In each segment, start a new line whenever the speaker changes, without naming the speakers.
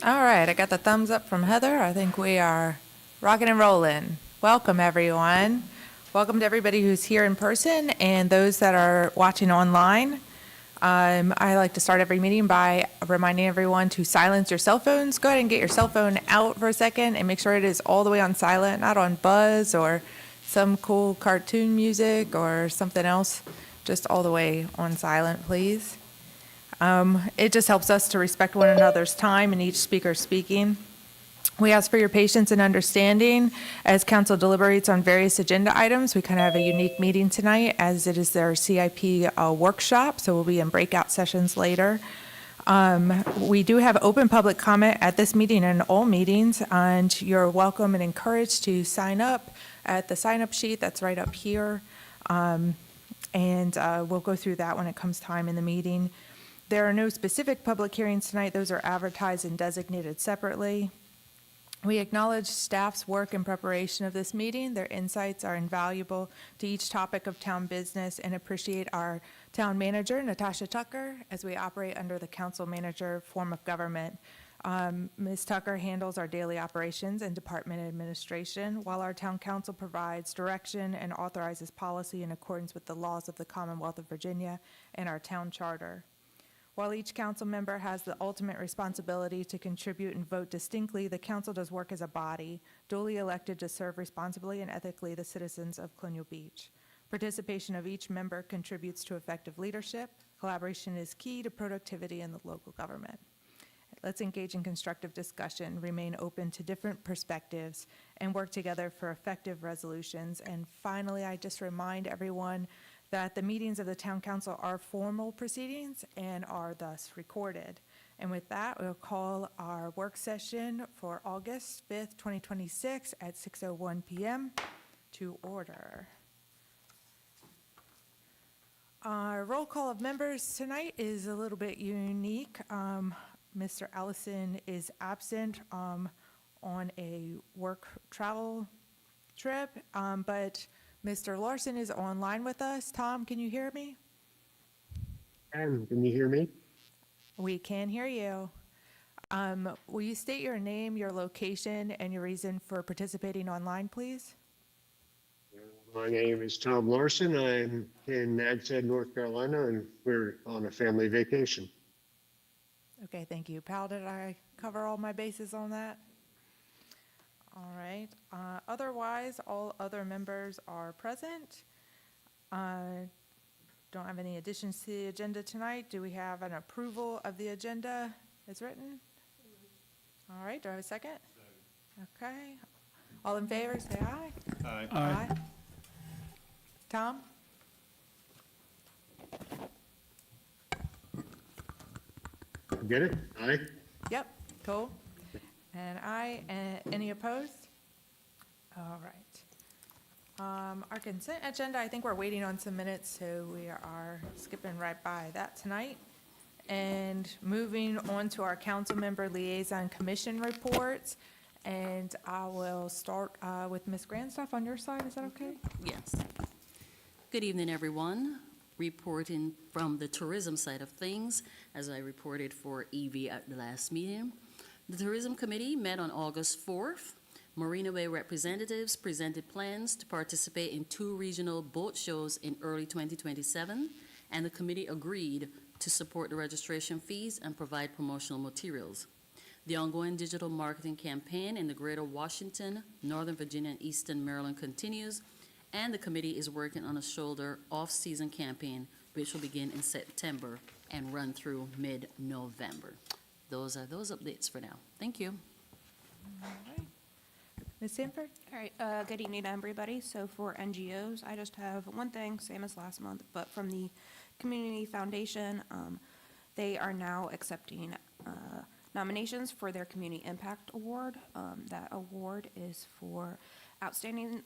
All right, I got the thumbs up from Heather. I think we are rocking and rolling. Welcome, everyone. Welcome to everybody who's here in person and those that are watching online. I like to start every meeting by reminding everyone to silence your cell phones. Go ahead and get your cell phone out for a second and make sure it is all the way on silent, not on buzz or some cool cartoon music or something else. Just all the way on silent, please. It just helps us to respect one another's time and each speaker speaking. We ask for your patience and understanding as council deliberates on various agenda items. We kind of have a unique meeting tonight as it is their CIP workshop, so we'll be in breakout sessions later. We do have open public comment at this meeting and all meetings, and you're welcome and encouraged to sign up at the sign-up sheet that's right up here. And we'll go through that when it comes time in the meeting. There are no specific public hearings tonight. Those are advertised and designated separately. We acknowledge staff's work in preparation of this meeting. Their insights are invaluable to each topic of town business and appreciate our town manager, Natasha Tucker, as we operate under the council manager form of government. Ms. Tucker handles our daily operations and department administration, while our town council provides direction and authorizes policy in accordance with the laws of the Commonwealth of Virginia and our town charter. While each council member has the ultimate responsibility to contribute and vote distinctly, the council does work as a body, duly elected to serve responsibly and ethically the citizens of Colonial Beach. Participation of each member contributes to effective leadership. Collaboration is key to productivity in the local government. Let's engage in constructive discussion, remain open to different perspectives, and work together for effective resolutions. And finally, I just remind everyone that the meetings of the town council are formal proceedings and are thus recorded. And with that, we'll call our work session for August 5th, 2026 at 6:01 p.m. to order. Our roll call of members tonight is a little bit unique. Mr. Allison is absent on a work travel trip, but Mr. Larson is online with us. Tom, can you hear me?
Can you hear me?
We can hear you. Will you state your name, your location, and your reason for participating online, please?
My name is Tom Larson. I'm in Nags Head, North Carolina, and we're on a family vacation.
Okay, thank you. Pal, did I cover all my bases on that? All right. Otherwise, all other members are present. Don't have any additions to the agenda tonight. Do we have an approval of the agenda as written? All right, do I have a second? Okay. All in favor, say aye.
Aye.
Aye. Tom?
Get it? Aye?
Yep, cool. And aye, any opposed? All right. Our consent agenda, I think we're waiting on some minutes, so we are skipping right by that tonight. And moving on to our council member liaison commission reports. And I will start with Ms. Grandstaff on your side, is that okay?
Yes. Good evening, everyone. Reporting from the tourism side of things, as I reported for EV at the last meeting. The Tourism Committee met on August 4th. Marina Bay representatives presented plans to participate in 2 regional boat shows in early 2027, and the committee agreed to support the registration fees and provide promotional materials. The ongoing digital marketing campaign in the greater Washington, Northern Virginia, and Eastern Maryland continues, and the committee is working on a shoulder off-season campaign, which will begin in September and run through mid-November. Those are those updates for now. Thank you.
All right. Ms. Sanford?
All right, good evening, everybody. So for NGOs, I just have one thing, same as last month, but from the Community Foundation, they are now accepting nominations for their Community Impact Award. That award is for outstanding,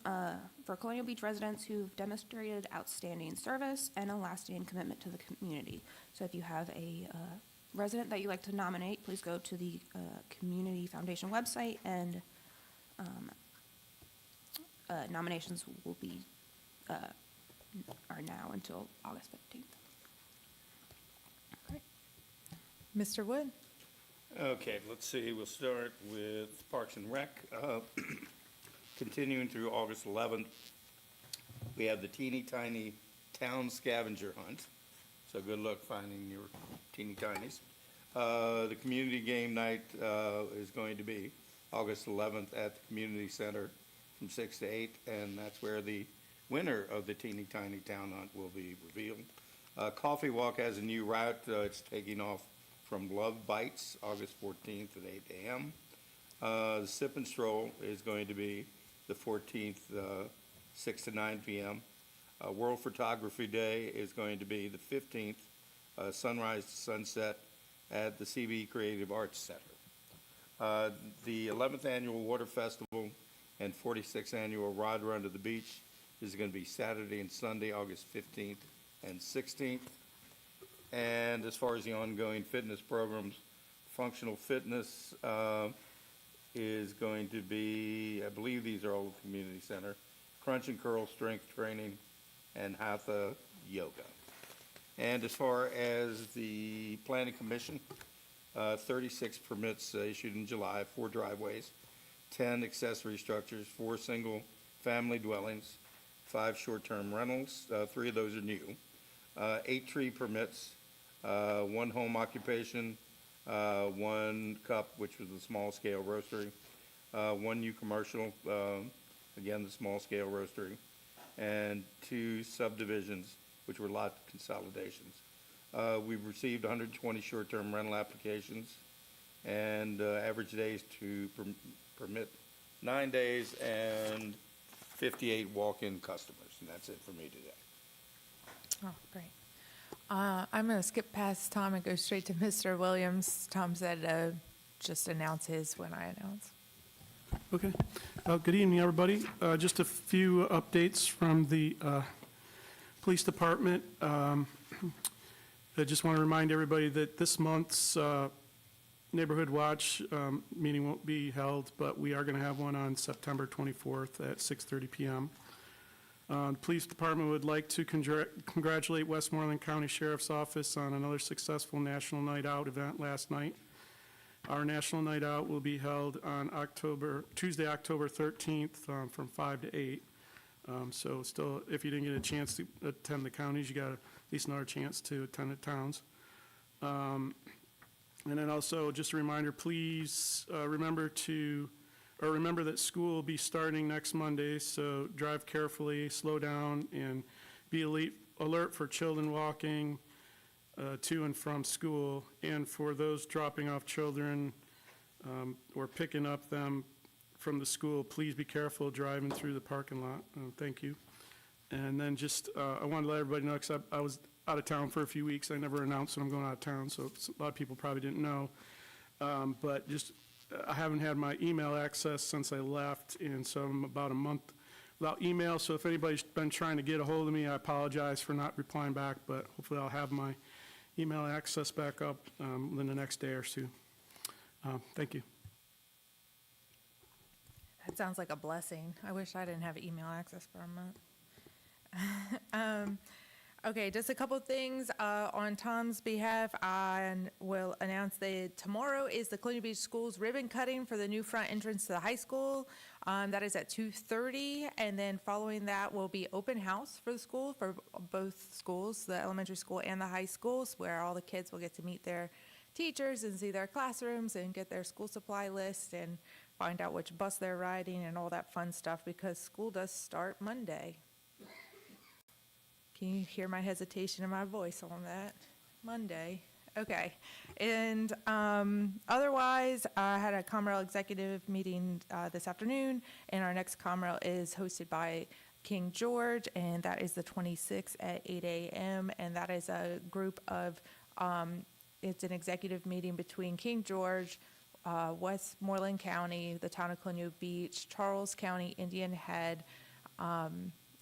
for Colonial Beach residents who've demonstrated outstanding service and a lasting commitment to the community. So if you have a resident that you'd like to nominate, please go to the Community Foundation website, and nominations will be are now until August 15th.
Mr. Wood?
Okay, let's see, we'll start with Parks and Rec. Continuing through August 11th, we have the Teeny Tiny Town Scavenger Hunt. So good luck finding your teeny tinies. The community game night is going to be August 11th at the community center from 6 to 8, and that's where the winner of the Teeny Tiny Town Hunt will be revealed. Coffee Walk has a new route. It's taking off from Love Bites, August 14th at 8 a.m. The Sip and Stroll is going to be the 14th, 6 to 9 p.m. World Photography Day is going to be the 15th, sunrise to sunset at the CB Creative Arts Center. The 11th Annual Water Festival and 46th Annual Rod Run to the Beach is going to be Saturday and Sunday, August 15th and 16th. And as far as the ongoing fitness programs, functional fitness is going to be, I believe these are all at the community center, crunch and curl strength training and hatha yoga. And as far as the planning commission, 36 permits issued in July, 4 driveways, 10 accessory structures, 4 single family dwellings, 5 short-term rentals, 3 of those are new, 8 tree permits, 1 home occupation, 1 cup, which was the small-scale roastery, 1 new commercial, again, the small-scale roastery, and 2 subdivisions, which were lot consolidations. We've received 120 short-term rental applications, and average days to permit 9 days and 58 walk-in customers, and that's it for me today.
Oh, great. I'm going to skip past Tom and go straight to Mr. Williams. Tom said just announce his when I announce.
Okay. Good evening, everybody. Just a few updates from the police department. I just want to remind everybody that this month's Neighborhood Watch meeting won't be held, but we are going to have one on September 24th at 6:30 p.m. The police department would like to congratulate Westmoreland County Sheriff's Office on another successful National Night Out event last night. Our National Night Out will be held on Tuesday, October 13th from 5 to 8. So still, if you didn't get a chance to attend the counties, you got at least another chance to attend the towns. And then also, just a reminder, please remember that school will be starting next Monday, so drive carefully, slow down, and be alert for children walking to and from school. And for those dropping off children or picking up them from the school, please be careful driving through the parking lot. Thank you. And then just, I wanted to let everybody know, because I was out of town for a few weeks. I never announced that I'm going out of town, so a lot of people probably didn't know. But just, I haven't had my email access since I left, and so I'm about a month without email. So if anybody's been trying to get a hold of me, I apologize for not replying back, but hopefully I'll have my email access back up within the next day or two. Thank you.
That sounds like a blessing. I wish I didn't have email access for a month. Okay, just a couple of things on Tom's behalf. I will announce that tomorrow is the Colonial Beach Schools ribbon cutting for the new front entrance to the high school. That is at 2:30, and then following that will be open house for the school, for both schools, the elementary school and the high schools, where all the kids will get to meet their teachers and see their classrooms and get their school supply list and find out which bus they're riding and all that fun stuff, because school does start Monday. Can you hear my hesitation in my voice on that? Monday. Okay. And otherwise, I had a Comrail executive meeting this afternoon, and our next Comrail is hosted by King George, and that is the 26th at 8 a.m., and that is a group of, it's an executive meeting between King George, Westmoreland County, the town of Colonial Beach, Charles County, Indian Head,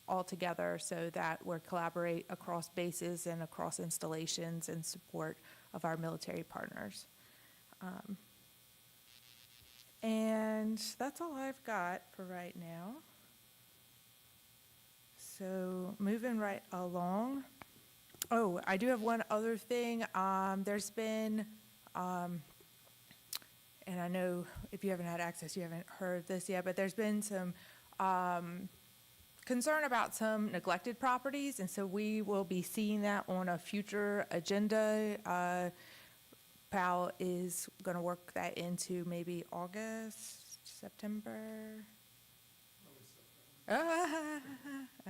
all together, so that we're collaborate across bases and across installations in support of our military partners. And that's all I've got for right now. So moving right along. Oh, I do have one other thing. There's been and I know if you haven't had access, you haven't heard this yet, but there's been some concern about some neglected properties, and so we will be seeing that on a future agenda. Pal is going to work that into maybe August, September.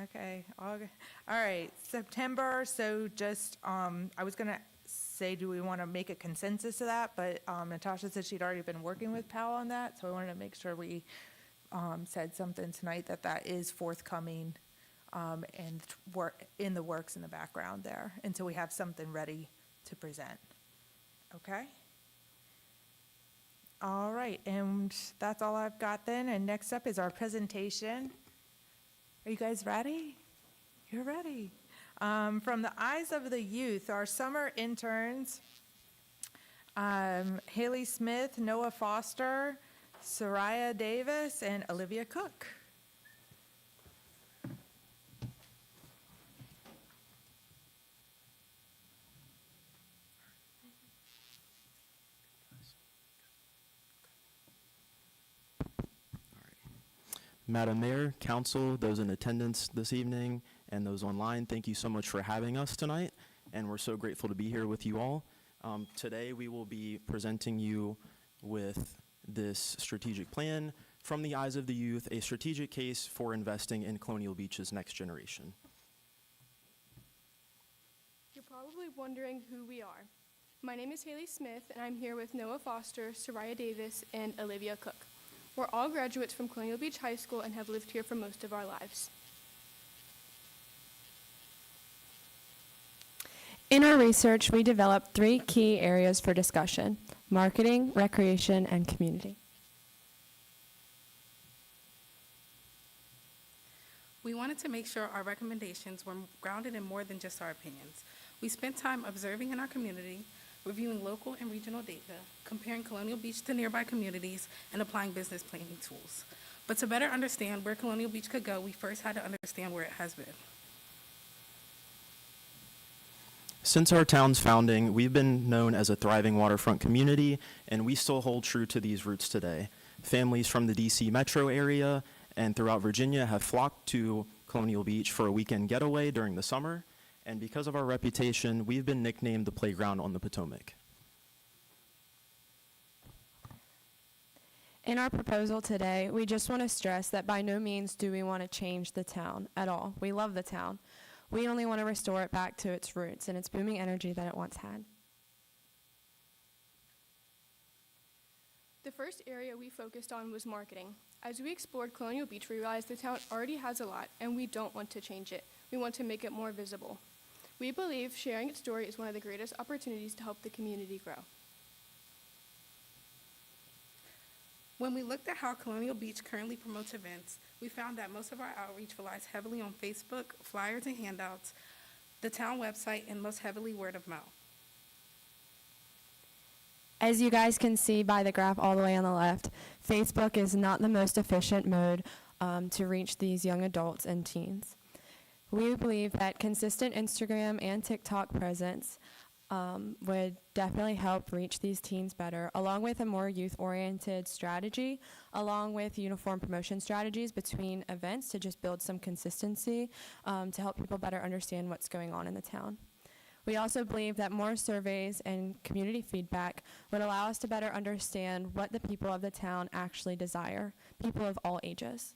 Okay, August. All right, September. So just, I was going to say, do we want to make a consensus of that? But Natasha said she'd already been working with Pal on that, so I wanted to make sure we said something tonight that is forthcoming and work in the works in the background there until we have something ready to present. Okay? All right, and that's all I've got then. And next up is our presentation. Are you guys ready? You're ready. From the Eyes of the Youth, our summer interns, Haley Smith, Noah Foster, Soraya Davis, and Olivia Cook.
Madam Mayor, Council, those in attendance this evening, and those online, thank you so much for having us tonight, and we're so grateful to be here with you all. Today, we will be presenting you with this strategic plan, From the Eyes of the Youth, a strategic case for investing in Colonial Beach's next generation.
You're probably wondering who we are. My name is Haley Smith, and I'm here with Noah Foster, Soraya Davis, and Olivia Cook. We're all graduates from Colonial Beach High School and have lived here for most of our lives. In our research, we developed 3 key areas for discussion: marketing, recreation, and community.
We wanted to make sure our recommendations were grounded in more than just our opinions. We spent time observing in our community, reviewing local and regional data, comparing Colonial Beach to nearby communities, and applying business planning tools. But to better understand where Colonial Beach could go, we first had to understand where it has been.
Since our town's founding, we've been known as a thriving waterfront community, and we still hold true to these roots today. Families from the DC metro area and throughout Virginia have flocked to Colonial Beach for a weekend getaway during the summer, and because of our reputation, we've been nicknamed the playground on the Potomac.
In our proposal today, we just want to stress that by no means do we want to change the town at all. We love the town. We only want to restore it back to its roots and its booming energy that it once had. The first area we focused on was marketing. As we explored Colonial Beach, we realized the town already has a lot, and we don't want to change it. We want to make it more visible. We believe sharing its story is one of the greatest opportunities to help the community grow.
When we looked at how Colonial Beach currently promotes events, we found that most of our outreach relies heavily on Facebook, flyers and handouts, the town website, and most heavily word of mouth.
As you guys can see by the graph all the way on the left, Facebook is not the most efficient mode to reach these young adults and teens. We believe that consistent Instagram and TikTok presence would definitely help reach these teens better, along with a more youth-oriented strategy, along with uniform promotion strategies between events to just build some consistency to help people better understand what's going on in the town. We also believe that more surveys and community feedback would allow us to better understand what the people of the town actually desire, people of all ages.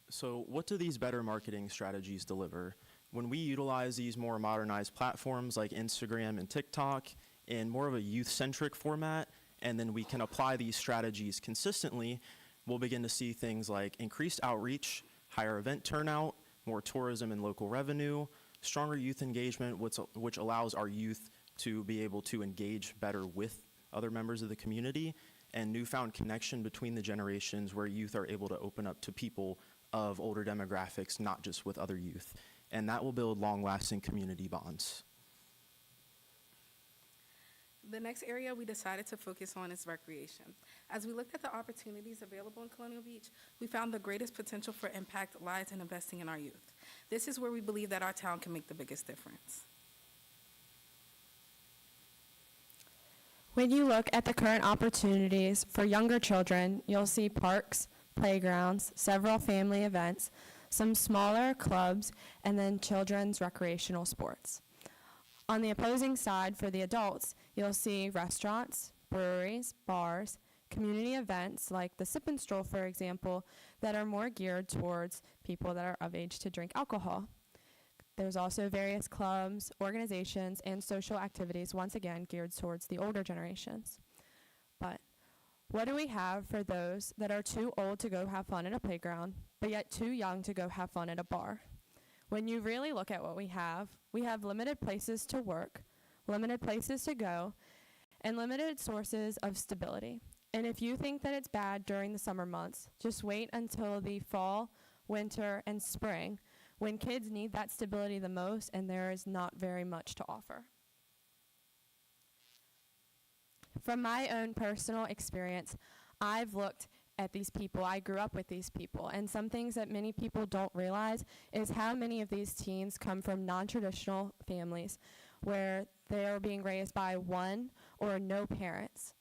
So what do these better marketing strategies deliver? When we utilize these more modernized platforms like Instagram and TikTok in more of a youth-centric format, and then we can apply these strategies consistently, we'll begin to see things like increased outreach, higher event turnout, more tourism and local revenue, stronger youth engagement, which allows our youth to be able to engage better with other members of the community, and newfound connection between the generations where youth are able to open up to people of older demographics, not just with other youth. And that will build long-lasting community bonds.
The next area we decided to focus on is recreation. As we looked at the opportunities available in Colonial Beach, we found the greatest potential for impact lies in investing in our youth. This is where we believe that our town can make the biggest difference.
When you look at the current opportunities for younger children, you'll see parks, playgrounds, several family events, some smaller clubs, and then children's recreational sports. On the opposing side, for the adults, you'll see restaurants, breweries, bars, community events like the Sip and Stroll, for example, that are more geared towards people that are of age to drink alcohol. There's also various clubs, organizations, and social activities, once again, geared towards the older generations. But what do we have for those that are too old to go have fun at a playground, but yet too young to go have fun at a bar? When you really look at what we have limited places to work, limited places to go, and limited sources of stability. And if you think that it's bad during the summer months, just wait until the fall, winter, and spring, when kids need that stability the most and there is not very much to offer. From my own personal experience, I've looked at these people. I grew up with these people, and some things that many people don't realize is how many of these teens come from non-traditional families where they are being raised by one or no parents.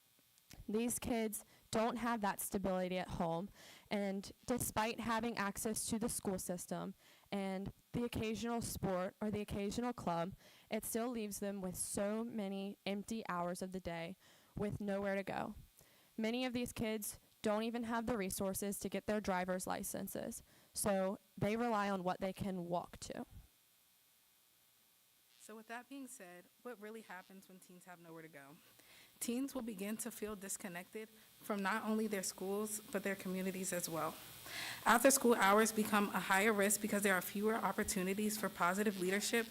These kids don't have that stability at home, and despite having access to the school system and the occasional sport or the occasional club, it still leaves them with so many empty hours of the day with nowhere to go. Many of these kids don't even have the resources to get their driver's licenses, so they rely on what they can walk to.
So with that being said, what really happens when teens have nowhere to go? Teens will begin to feel disconnected from not only their schools, but their communities as well. After-school hours become a higher risk because there are fewer opportunities for positive leadership,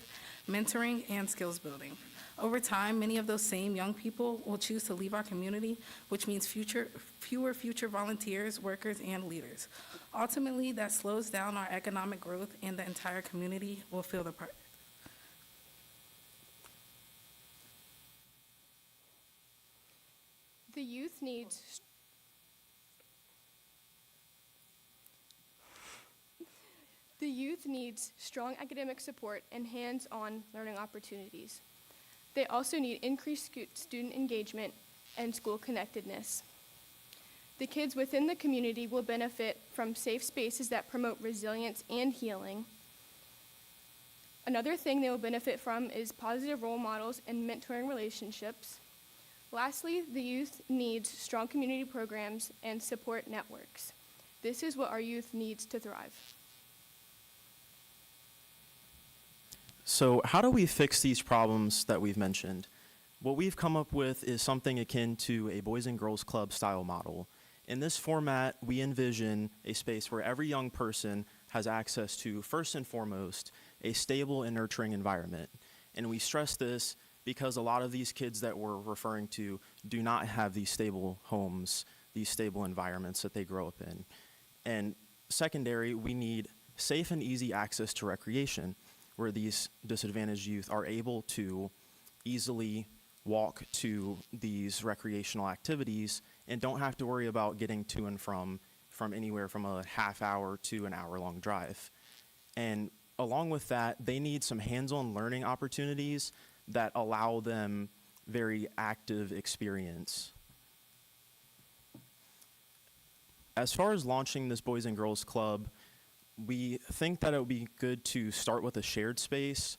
mentoring, and skills building. Over time, many of those same young people will choose to leave our community, which means fewer future volunteers, workers, and leaders. Ultimately, that slows down our economic growth, and the entire community will feel the part.
The youth needs strong academic support and hands-on learning opportunities. They also need increased student engagement and school connectedness. The kids within the community will benefit from safe spaces that promote resilience and healing. Another thing they will benefit from is positive role models and mentoring relationships. Lastly, the youth needs strong community programs and support networks. This is what our youth needs to thrive.
So how do we fix these problems that we've mentioned? What we've come up with is something akin to a Boys and Girls Club style model. In this format, we envision a space where every young person has access to, first and foremost, a stable and nurturing environment. And we stress this because a lot of these kids that we're referring to do not have these stable homes, these stable environments that they grow up in. And secondary, we need safe and easy access to recreation, where these disadvantaged youth are able to easily walk to these recreational activities and don't have to worry about getting to and from anywhere from a half hour to an hour-long drive. And along with that, they need some hands-on learning opportunities that allow them very active experience. As far as launching this Boys and Girls Club, we think that it would be good to start with a shared space.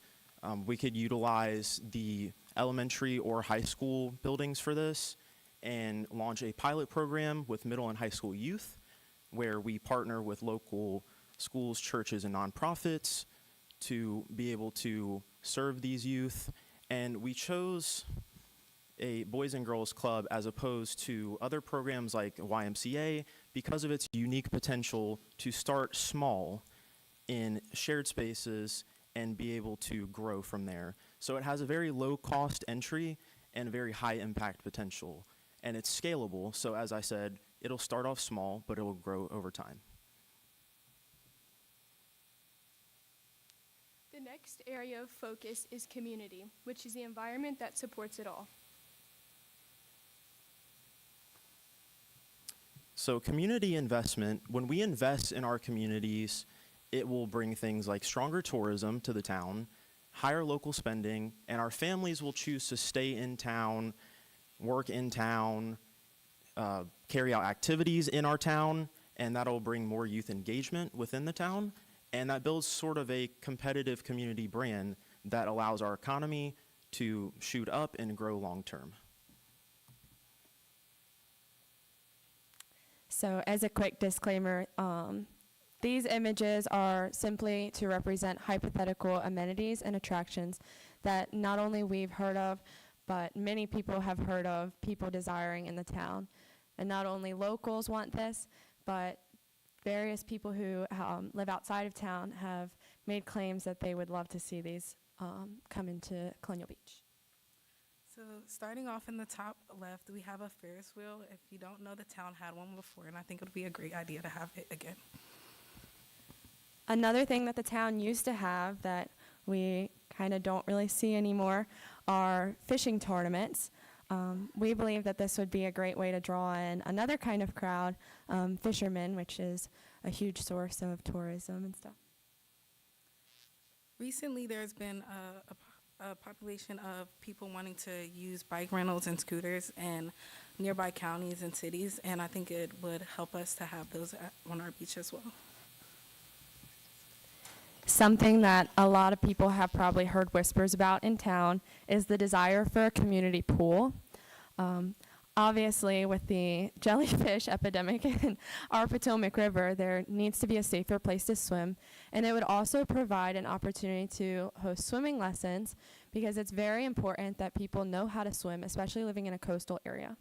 We could utilize the elementary or high school buildings for this and launch a pilot program with middle and high school youth where we partner with local schools, churches, and nonprofits to be able to serve these youth. And we chose a Boys and Girls Club as opposed to other programs like YMCA because of its unique potential to start small in shared spaces and be able to grow from there. So it has a very low cost entry and very high impact potential. And it's scalable, so as I said, it'll start off small, but it will grow over time.
The next area of focus is community, which is the environment that supports it all.
So community investment, when we invest in our communities, it will bring things like stronger tourism to the town, higher local spending, and our families will choose to stay in town work in town, carry out activities in our town, and that'll bring more youth engagement within the town. And that builds sort of a competitive community brand that allows our economy to shoot up and grow long term.
So as a quick disclaimer, these images are simply to represent hypothetical amenities and attractions that not only we've heard of, but many people have heard of, people desiring in the town. And not only locals want this, but various people who live outside of town have made claims that they would love to see these come into Colonial Beach.
So starting off in the top left, we have a Ferris wheel. If you don't know, the town had one before, and I think it would be a great idea to have it again.
Another thing that the town used to have that we kind of don't really see anymore are fishing tournaments. We believe that this would be a great way to draw in another kind of crowd, fishermen, which is a huge source of tourism and stuff.
Recently, there's been a population of people wanting to use bike rentals and scooters in nearby counties and cities, and I think it would help us to have those on our beach as well.
Something that a lot of people have probably heard whispers about in town is the desire for a community pool. Obviously, with the jellyfish epidemic in our Potomac River, there needs to be a safer place to swim. And it would also provide an opportunity to host swimming lessons because it's very important that people know how to swim, especially living in a coastal area.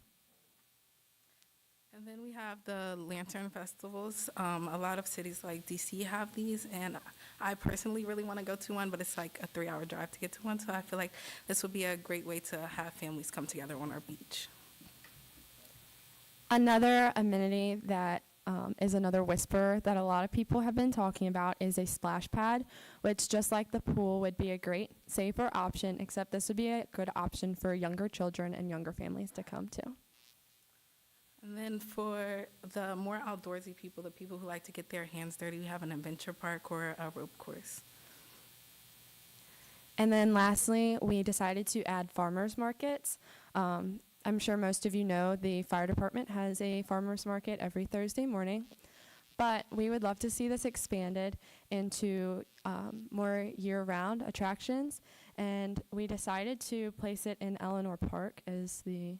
And then we have the lantern festivals. A lot of cities like DC have these, and I personally really want to go to one, but it's like a 3-hour drive to get to one. So I feel like this would be a great way to have families come together on our beach.
Another amenity that is another whisper that a lot of people have been talking about is a splash pad, which just like the pool would be a great, safer option, except this would be a good option for younger children and younger families to come to.
And then for the more outdoorsy people, the people who like to get their hands dirty, we have an adventure park or a rope course.
And then lastly, we decided to add farmers markets. I'm sure most of you know the fire department has a farmers market every Thursday morning, but we would love to see this expanded into more year-round attractions, and we decided to place it in Eleanor Park as the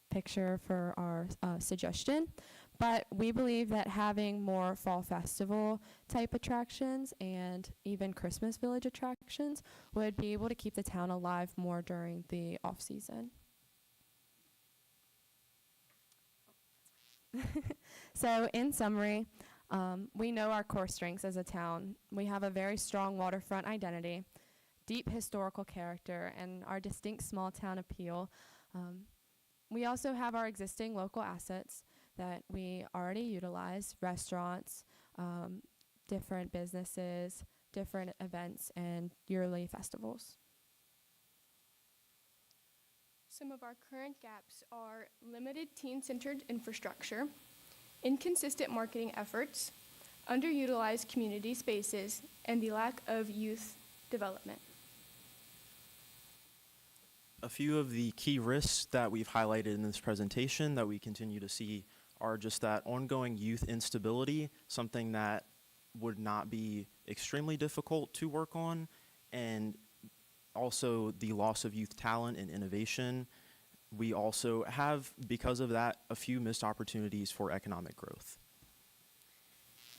picture for our suggestion. But we believe that having more fall festival type attractions and even Christmas village attractions would be able to keep the town alive more during the off-season. So in summary, we know our core strengths as a town. We have a very strong waterfront identity, deep historical character, and our distinct small town appeal. We also have our existing local assets that we already utilize, restaurants, different businesses, different events, and yearly festivals.
Some of our current gaps are limited teen-centered infrastructure, inconsistent marketing efforts, underutilized community spaces, and the lack of youth development.
A few of the key risks that we've highlighted in this presentation that we continue to see are just that ongoing youth instability, something that would not be extremely difficult to work on, and also the loss of youth talent and innovation. We also have, because of that, a few missed opportunities for economic growth.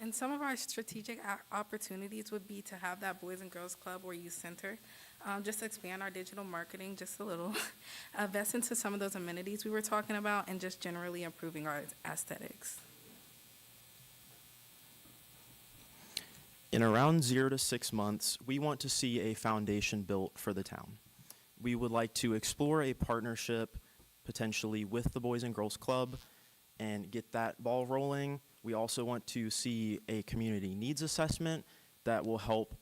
And some of our strategic opportunities would be to have that Boys and Girls Club or Youth Center, just expand our digital marketing just a little, invest into some of those amenities we were talking about, and just generally improving our aesthetics.
In around 0 to 6 months, we want to see a foundation built for the town. We would like to explore a partnership potentially with the Boys and Girls Club and get that ball rolling. We also want to see a community needs assessment that will help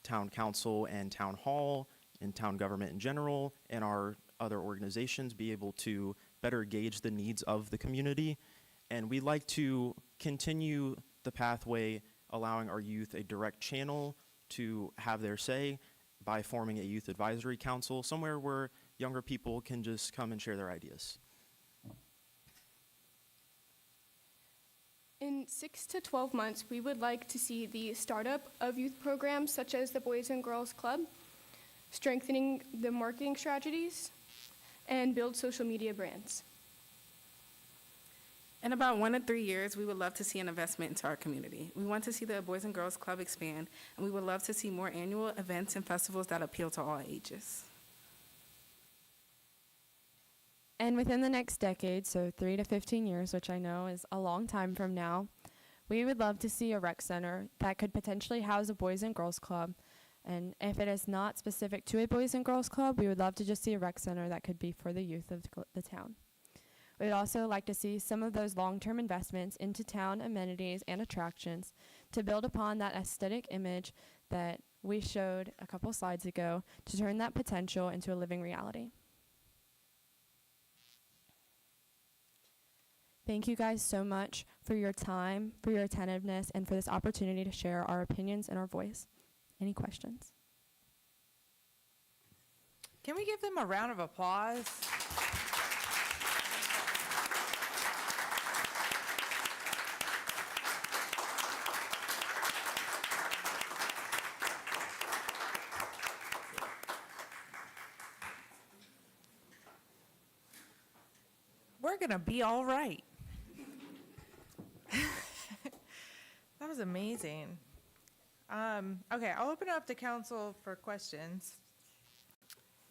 town council and town hall and town government in general and our other organizations be able to better gauge the needs of the community. And we'd like to continue the pathway allowing our youth a direct channel to have their say by forming a youth advisory council, somewhere where younger people can just come and share their ideas.
6 to 12 months, we would like to see the startup of youth programs such as the Boys and Girls Club, strengthening the marketing strategies, and build social media brands.
In about 1 to 3 years, we would love to see an investment into our community. We want to see the Boys and Girls Club expand, and we would love to see more annual events and festivals that appeal to all ages.
And within the next decade, so 3 to 15 years, which I know is a long time from now, we would love to see a rec center that could potentially house a Boys and Girls Club. And if it is not specific to a Boys and Girls Club, we would love to just see a rec center that could be for the youth of the town. We'd also like to see some of those long-term investments into town amenities and attractions to build upon that aesthetic image that we showed a couple slides ago to turn that potential into a living reality. Thank you guys so much for your time, for your attentiveness, and for this opportunity to share our opinions and our voice. Any questions?
Can we give them a round of applause? We're going to be all right. That was amazing. Okay, I'll open it up to council for questions.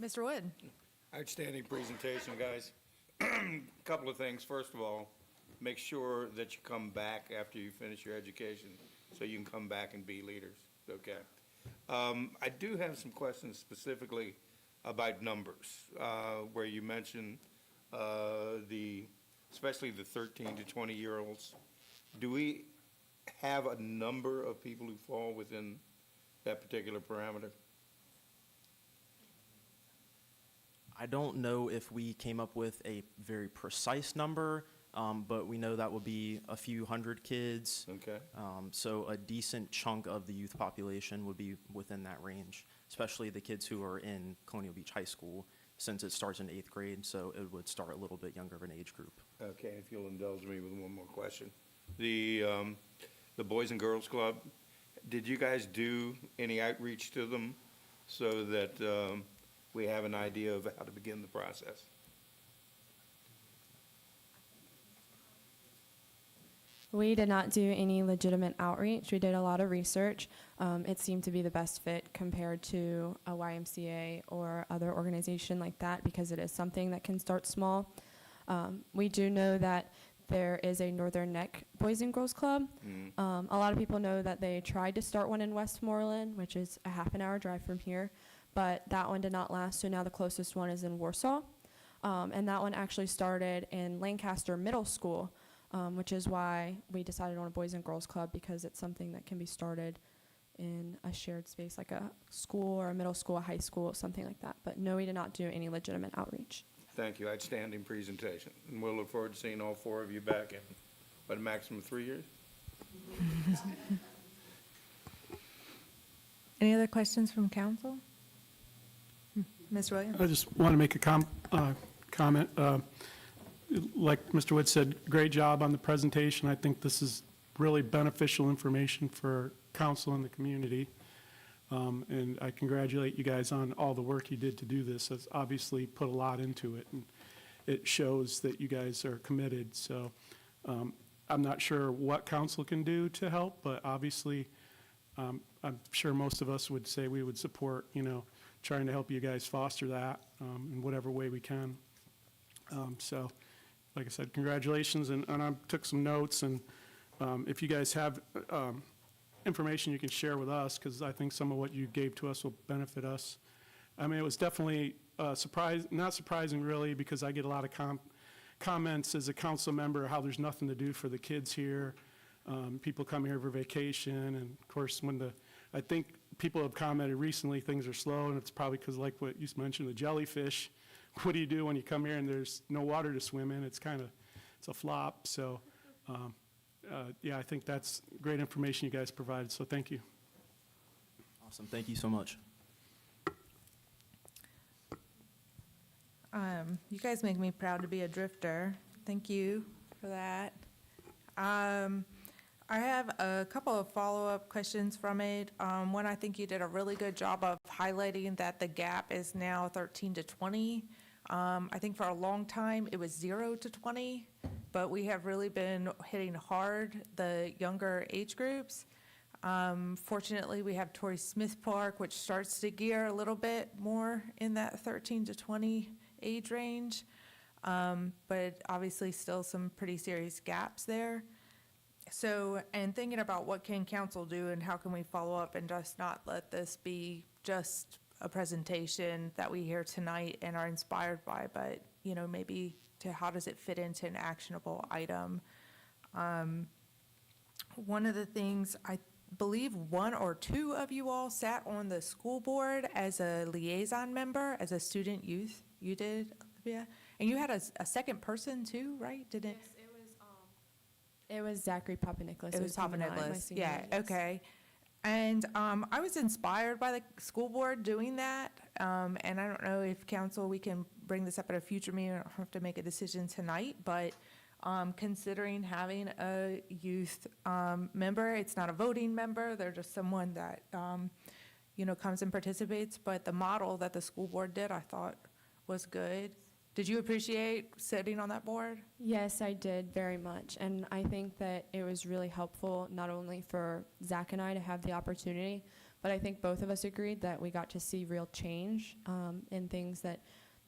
Mr. Wood?
Outstanding presentation, guys. Couple of things. First of all, make sure that you come back after you finish your education so you can come back and be leaders, okay? I do have some questions specifically about numbers, where you mentioned especially the 13 to 20-year-olds. Do we have a number of people who fall within that particular parameter?
I don't know if we came up with a very precise number, but we know that would be a few hundred kids.
Okay.
So a decent chunk of the youth population would be within that range, especially the kids who are in Colonial Beach High School, since it starts in 8th grade, so it would start a little bit younger of an age group.
Okay, if you'll indulge me with one more question. The Boys and Girls Club, did you guys do any outreach to them so that we have an idea of how to begin the process?
We did not do any legitimate outreach. We did a lot of research. It seemed to be the best fit compared to a YMCA or other organization like that because it is something that can start small. We do know that there is a Northern Neck Boys and Girls Club. A lot of people know that they tried to start one in Westmoreland, which is a half-an-hour drive from here, but that one did not last, so now the closest one is in Warsaw. And that one actually started in Lancaster Middle School, which is why we decided on a Boys and Girls Club, because it's something that can be started in a shared space, like a school or a middle school, a high school, something like that. But no, we did not do any legitimate outreach.
Thank you, outstanding presentation. And we'll look forward to seeing all four of you back in, what, a maximum of 3 years?
Any other questions from council? Mr. Williams?
I just want to make a comment. Like Mr. Wood said, great job on the presentation. I think this is really beneficial information for council and the community. And I congratulate you guys on all the work you did to do this. It's obviously put a lot into it, and it shows that you guys are committed. So I'm not sure what council can do to help, but obviously I'm sure most of us would say we would support, trying to help you guys foster that in whatever way we can. So, like I said, congratulations, and I took some notes, and if you guys have information you can share with us, because I think some of what you gave to us will benefit us. I mean, it was definitely not surprising really, because I get a lot of comments as a council member how there's nothing to do for the kids here. People come here for vacation, and of course, I think people have commented recently things are slow, and it's probably because, like what you mentioned, the jellyfish. What do you do when you come here and there's no water to swim in? It's a flop. So, yeah, I think that's great information you guys provided. So thank you.
Awesome, thank you so much.
You guys make me proud to be a drifter. Thank you for that. I have a couple of follow-up questions from it. One, I think you did a really good job of highlighting that the gap is now 13 to 20. I think for a long time, it was 0 to 20, but we have really been hitting hard the younger age groups. Fortunately, we have Torrey Smith Park, which starts to gear a little bit more in that 13 to 20 age range, but obviously still some pretty serious gaps there. So, and thinking about what can council do and how can we follow up and just not let this be just a presentation that we hear tonight and are inspired by, but, you know, maybe to how does it fit into an actionable item? One of the things, I believe one or two of you all sat on the school board as a liaison member, as a student youth. You did, Olivia? And you had a second person too, right? Didn't?
It was Zachary Papanikolaou.
It was
him and I, my
Papanikolaou,
senior
yeah,
year, yes.
okay. And I was inspired by the school board doing that, and I don't know if council, we can bring this up at a future meeting, I don't have to make a decision tonight, but considering having a youth member, it's not a voting member, they're just someone that, you know, comes and participates, but the model that the school board did, I thought was good. Did you appreciate sitting on that board?
Yes, I did very much. And I think that it was really helpful, not only for Zach and I to have the opportunity, but I think both of us agreed that we got to see real change in things that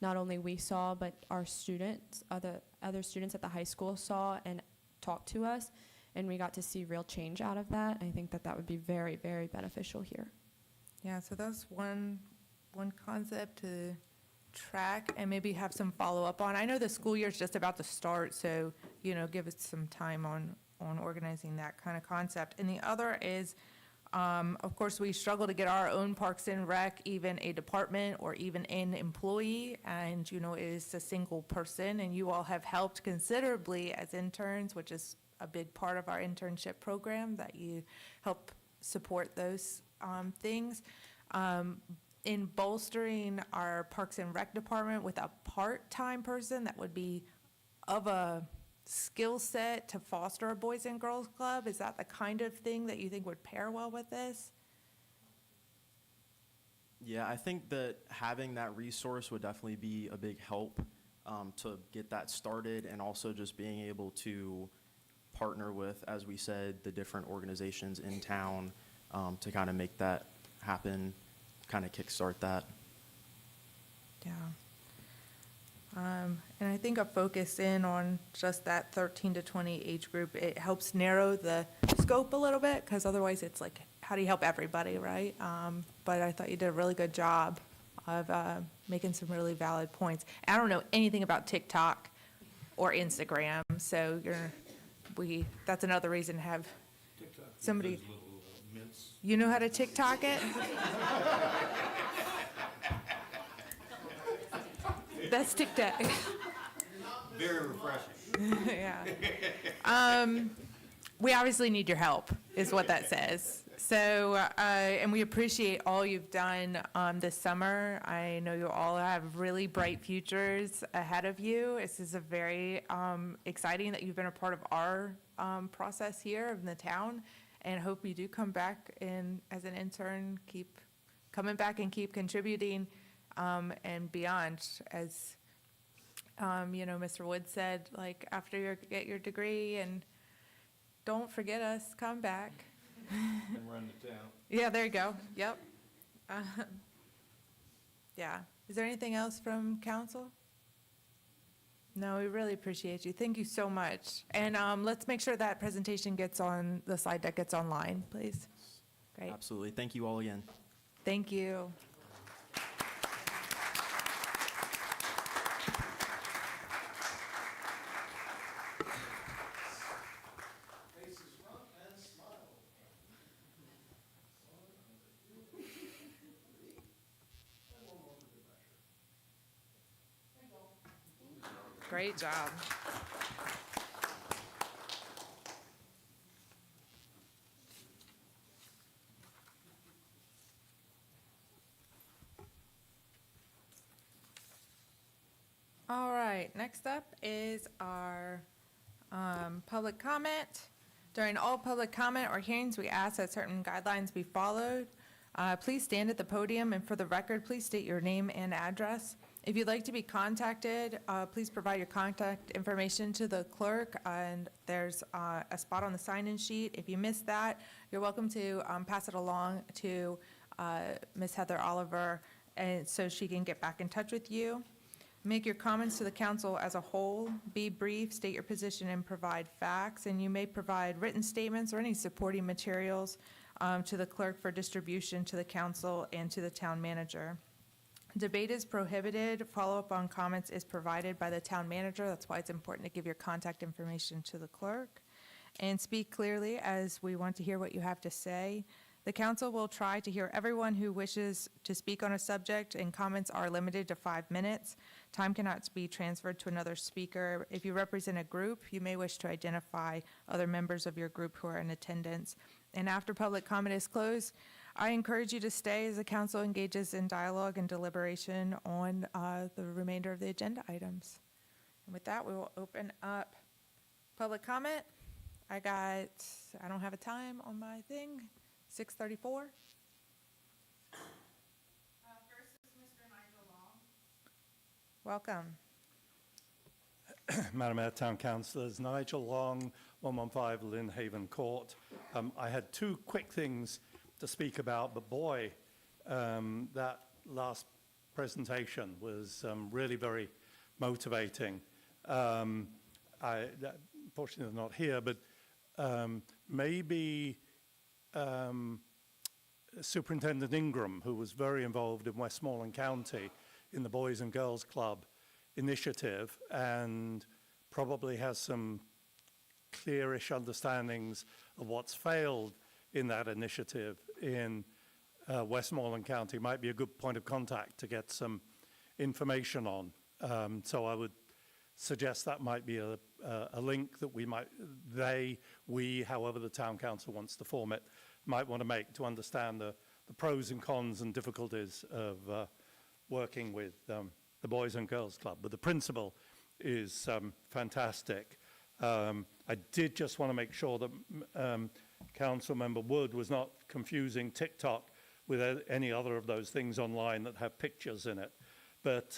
not only we saw, but our students, other students at the high school saw and talked to us. And we got to see real change out of that. I think that that would be very, very beneficial here.
Yeah, so that's one concept to track and maybe have some follow-up on. I know the school year's just about to start, so, you know, give us some time on organizing that kind of concept. And the other is, of course, we struggle to get our own Parks and Rec, even a department or even an employee, and, you know, it is a single person, and you all have helped considerably as interns, which is a big part of our internship program, that you help support those things. In bolstering our Parks and Rec department with a part-time person that would be of a skill set to foster a Boys and Girls Club, is that the kind of thing that you think would pair well with this?
Yeah, I think that having that resource would definitely be a big help to get that started, and also just being able to partner with, as we said, the different organizations in town to kind of make that happen, kind of kickstart that.
Yeah. And I think a focus in on just that 13 to 20 age group, it helps narrow the scope a little bit, because otherwise it's like, how do you help everybody, right? But I thought you did a really good job of making some really valid points. I don't know anything about TikTok or Instagram, so that's another reason to have somebody. You know how to TikTok it? That's TikTok.
Very refreshing.
Yeah. We obviously need your help, is what that says. So, and we appreciate all you've done this summer. I know you all have really bright futures ahead of you. This is a very exciting that you've been a part of our process here in the town, and hope you do come back in as an intern, keep coming back and keep contributing and beyond. As you know, Mr. Wood said, like, after you get your degree, and don't forget us, come back.
And run the town.
Yeah, there you go. Yep. Yeah. Is there anything else from council? No, we really appreciate you. Thank you so much. And let's make sure that presentation gets on, the slide deck gets online, please. Great.
Absolutely. Thank you all again.
Thank you. Great job. All right, next up is our public comment. During all public comment or hearings, we ask that certain guidelines be followed. Please stand at the podium, and for the record, please state your name and address. If you'd like to be contacted, please provide your contact information to the clerk, and there's a spot on the sign-in sheet. If you missed that, you're welcome to pass it along to Ms. Heather Oliver, and so she can get back in touch with you. Make your comments to the council as a whole. Be brief, state your position, and provide facts. And you may provide written statements or any supporting materials to the clerk for distribution to the council and to the town manager. Debate is prohibited. Follow-up on comments is provided by the town manager. That's why it's important to give your contact information to the clerk. And speak clearly, as we want to hear what you have to say. The council will try to hear everyone who wishes to speak on a subject, and comments are limited to 5 minutes. Time cannot be transferred to another speaker. If you represent a group, you may wish to identify other members of your group who are in attendance. And after public comment is closed, I encourage you to stay as the council engages in dialogue and deliberation on the remainder of the agenda items. And with that, we will open up public comment. I don't have a time on my thing. 6:34. First is Mr. Nigel Long. Welcome.
Madam Mayor, Town Councillors, Nigel Long, 115 Lynn Haven Court. I had 2 quick things to speak about, but boy, that last presentation was really very motivating. Unfortunately, they're not here, but maybe Superintendent Ingram, who was very involved in Westmoreland County in the Boys and Girls Club initiative and probably has some clearish understandings of what's failed in that initiative in Westmoreland County, might be a good point of contact to get some information on. So I would suggest that might be a link that we, however the town council wants to form it, might want to make to understand the pros and cons and difficulties of working with the Boys and Girls Club. But the principle is fantastic. I did just want to make sure that Council Member Wood was not confusing TikTok with any other of those things online that have pictures in it. But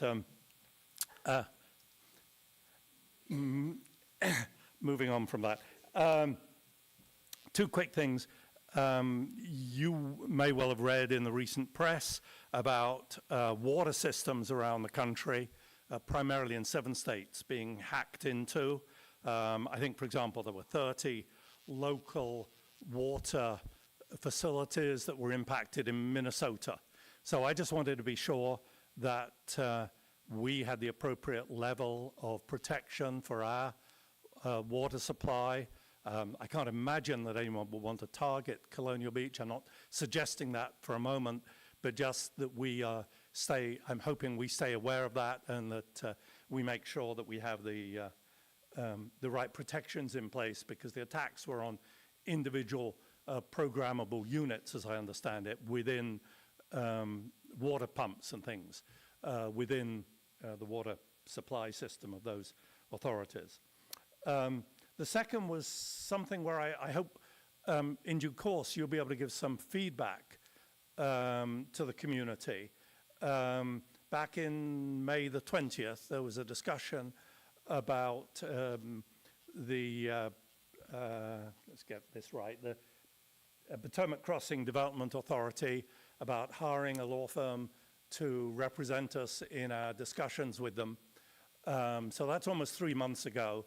moving on from that, 2 quick things. You may well have read in the recent press about water systems around the country, primarily in 7 states, being hacked into. I think, for example, there were 30 local water facilities that were impacted in Minnesota. So I just wanted to be sure that we had the appropriate level of protection for our water supply. I can't imagine that anyone would want to target Colonial Beach. I'm not suggesting that for a moment, but just that we I'm hoping we stay aware of that and that we make sure that we have the right protections in place, because the attacks were on individual programmable units, as I understand it, within water pumps and things, within the water supply system of those authorities. The second was something where I hope in due course you'll be able to give some feedback to the community. Back in May the 20th, there was a discussion about let's get this right, the Potomac Crossing Development Authority, about hiring a law firm to represent us in our discussions with them. So that's almost 3 months ago.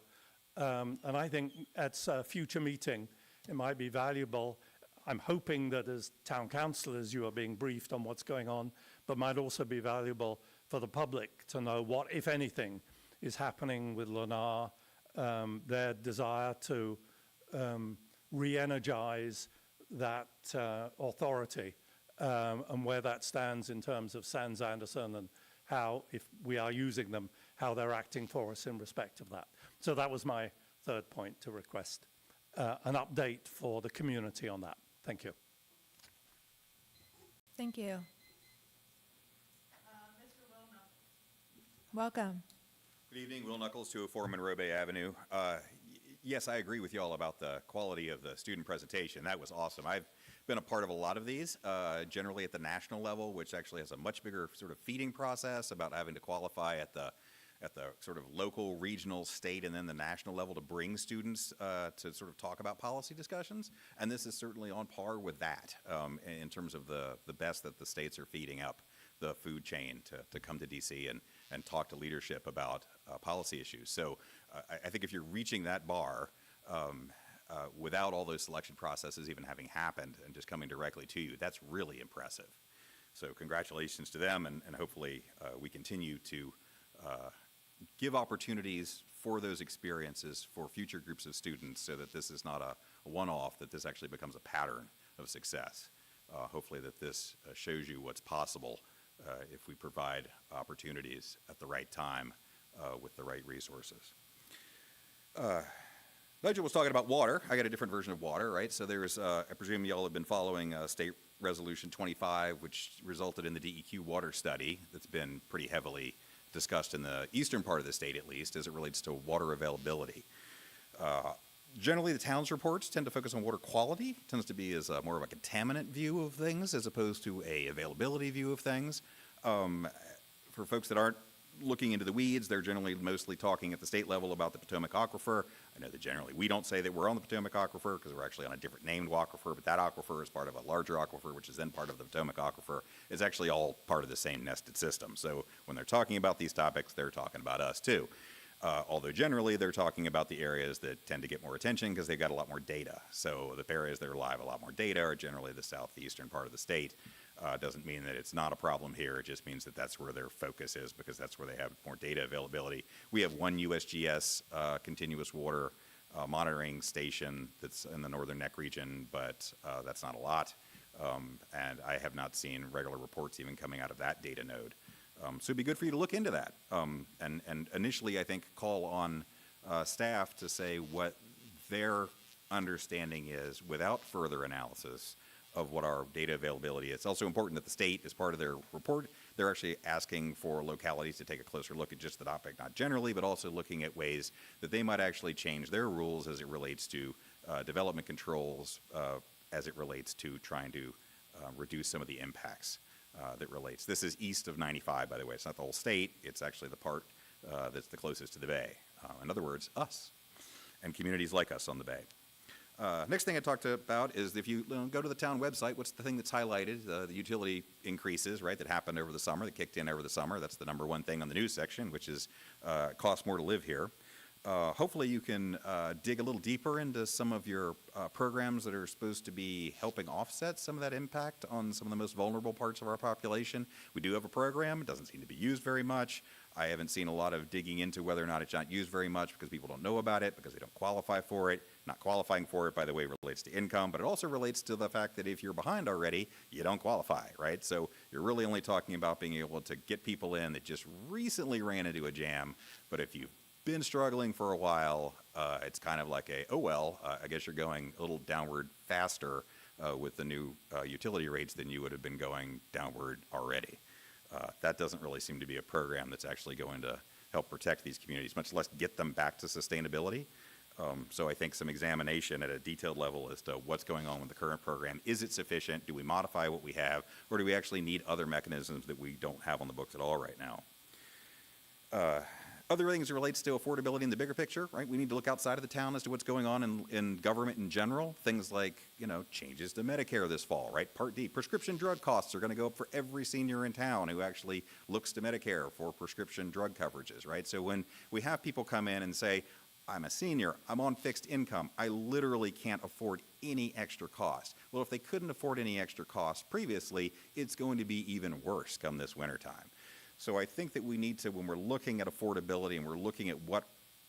And I think at a future meeting, it might be valuable. I'm hoping that as town councillors, you are being briefed on what's going on, but might also be valuable for the public to know what, if anything, is happening with Lennar, their desire to re-energize that authority, and where that stands in terms of Sands Anderson, and how, if we are using them, how they're acting for us in respect of that. So that was my 3rd point, to request an update for the community on that. Thank you.
Thank you. Mr. Will Knuckles. Welcome.
Good evening, Will Knuckles, 204 Monroe Bay Avenue. Yes, I agree with you all about the quality of the student presentation. That was awesome. I've been a part of a lot of these, generally at the national level, which actually has a much bigger sort of feeding process about having to qualify at the sort of local, regional, state, and then the national level to bring students to sort of talk about policy discussions. And this is certainly on par with that in terms of the best that the states are feeding up the food chain to come to DC and talk to leadership about policy issues. So I think if you're reaching that bar without all those selection processes even having happened and just coming directly to you, that's really impressive. So congratulations to them, and hopefully we continue to give opportunities for those experiences for future groups of students so that this is not a one-off, that this actually becomes a pattern of success. Hopefully that this shows you what's possible if we provide opportunities at the right time with the right resources. Nigel was talking about water. I got a different version of water, right? So there's, I presume y'all have been following State Resolution 25, which resulted in the DEQ water study that's been pretty heavily discussed in the eastern part of the state, at least, as it relates to water availability. Generally, the town's reports tend to focus on water quality. It tends to be as more of a contaminant view of things as opposed to a availability view of things. For folks that aren't looking into the weeds, they're generally mostly talking at the state level about the Potomac Aquifer. I know that generally we don't say that we're on the Potomac Aquifer because we're actually on a different named aquifer, but that aquifer is part of a larger aquifer, which is then part of the Potomac Aquifer. It's actually all part of the same nested system. So when they're talking about these topics, they're talking about us too. Although generally they're talking about the areas that tend to get more attention because they've got a lot more data. So the areas that are live a lot more data are generally the southeastern part of the state. Doesn't mean that it's not a problem here. It just means that that's where their focus is because that's where they have more data availability. We have one USGS continuous water monitoring station that's in the Northern Neck region, but that's not a lot. And I have not seen regular reports even coming out of that data node. So it'd be good for you to look into that. And initially, I think, call on staff to say what their understanding is without further analysis of what our data availability is. It's also important that the state, as part of their report, they're actually asking for localities to take a closer look at just the topic, not generally, but also looking at ways that they might actually change their rules as it relates to development controls, as it relates to trying to reduce some of the impacts that relates. This is east of 95, by the way. It's not the whole state. It's actually the part that's the closest to the bay. In other words, us and communities like us on the bay. Next thing I talked about is if you go to the town website, what's the thing that's highlighted? The utility increases, right, that happened over the summer, that kicked in over the summer. That's the number one thing on the news section, which is costs more to live here. Hopefully you can dig a little deeper into some of your programs that are supposed to be helping offset some of that impact on some of the most vulnerable parts of our population. We do have a program. It doesn't seem to be used very much. I haven't seen a lot of digging into whether or not it's not used very much because people don't know about it, because they don't qualify for it. Not qualifying for it, by the way, relates to income, but it also relates to the fact that if you're behind already, you don't qualify, right? So you're really only talking about being able to get people in that just recently ran into a jam, but if you've been struggling for a while, it's kind of like a, oh well, I guess you're going a little downward faster with the new utility rates than you would have been going downward already. That doesn't really seem to be a program that's actually going to help protect these communities, much less get them back to sustainability. So I think some examination at a detailed level as to what's going on with the current program. Is it sufficient? Do we modify what we have? Or do we actually need other mechanisms that we don't have on the books at all right now? Other things relates to affordability in the bigger picture, right? We need to look outside of the town as to what's going on in government in general. Things like, changes to Medicare this fall, right? Part D, prescription drug costs are going to go up for every senior in town who actually looks to Medicare for prescription drug coverages, right? So when we have people come in and say, I'm a senior, I'm on fixed income, I literally can't afford any extra cost. Well, if they couldn't afford any extra cost previously, it's going to be even worse come this wintertime. So I think that we need to, when we're looking at affordability and we're looking at what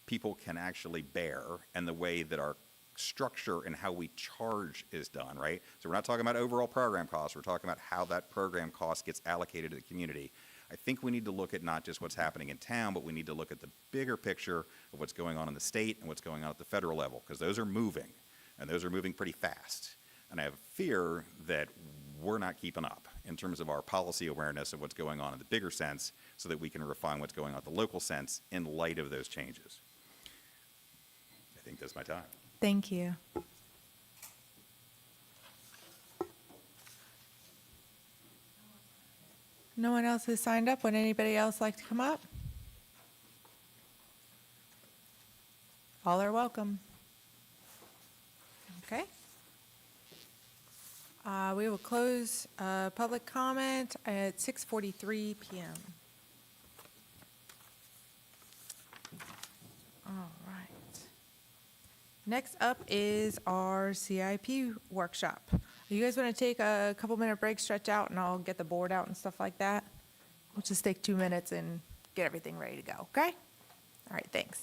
people can actually bear and the way that our structure and how we charge is done, right? So we're not talking about overall program costs, we're talking about how that program cost gets allocated to the community. I think we need to look at not just what's happening in town, but we need to look at the bigger picture of what's going on in the state and what's going on at the federal level, because those are moving, and those are moving pretty fast. And I have fear that we're not keeping up in terms of our policy awareness of what's going on in the bigger sense so that we can refine what's going on at the local sense in light of those changes. I think that's my time.
Thank you. No one else has signed up. Would anybody else like to come up? All are welcome. Okay. We will close public comment at 6:43 PM. All right. Next up is our CIP workshop. You guys want to take a couple-minute break, stretch out, and I'll get the board out and stuff like that? We'll just take 2 minutes and get everything ready to go, okay? All right, thanks.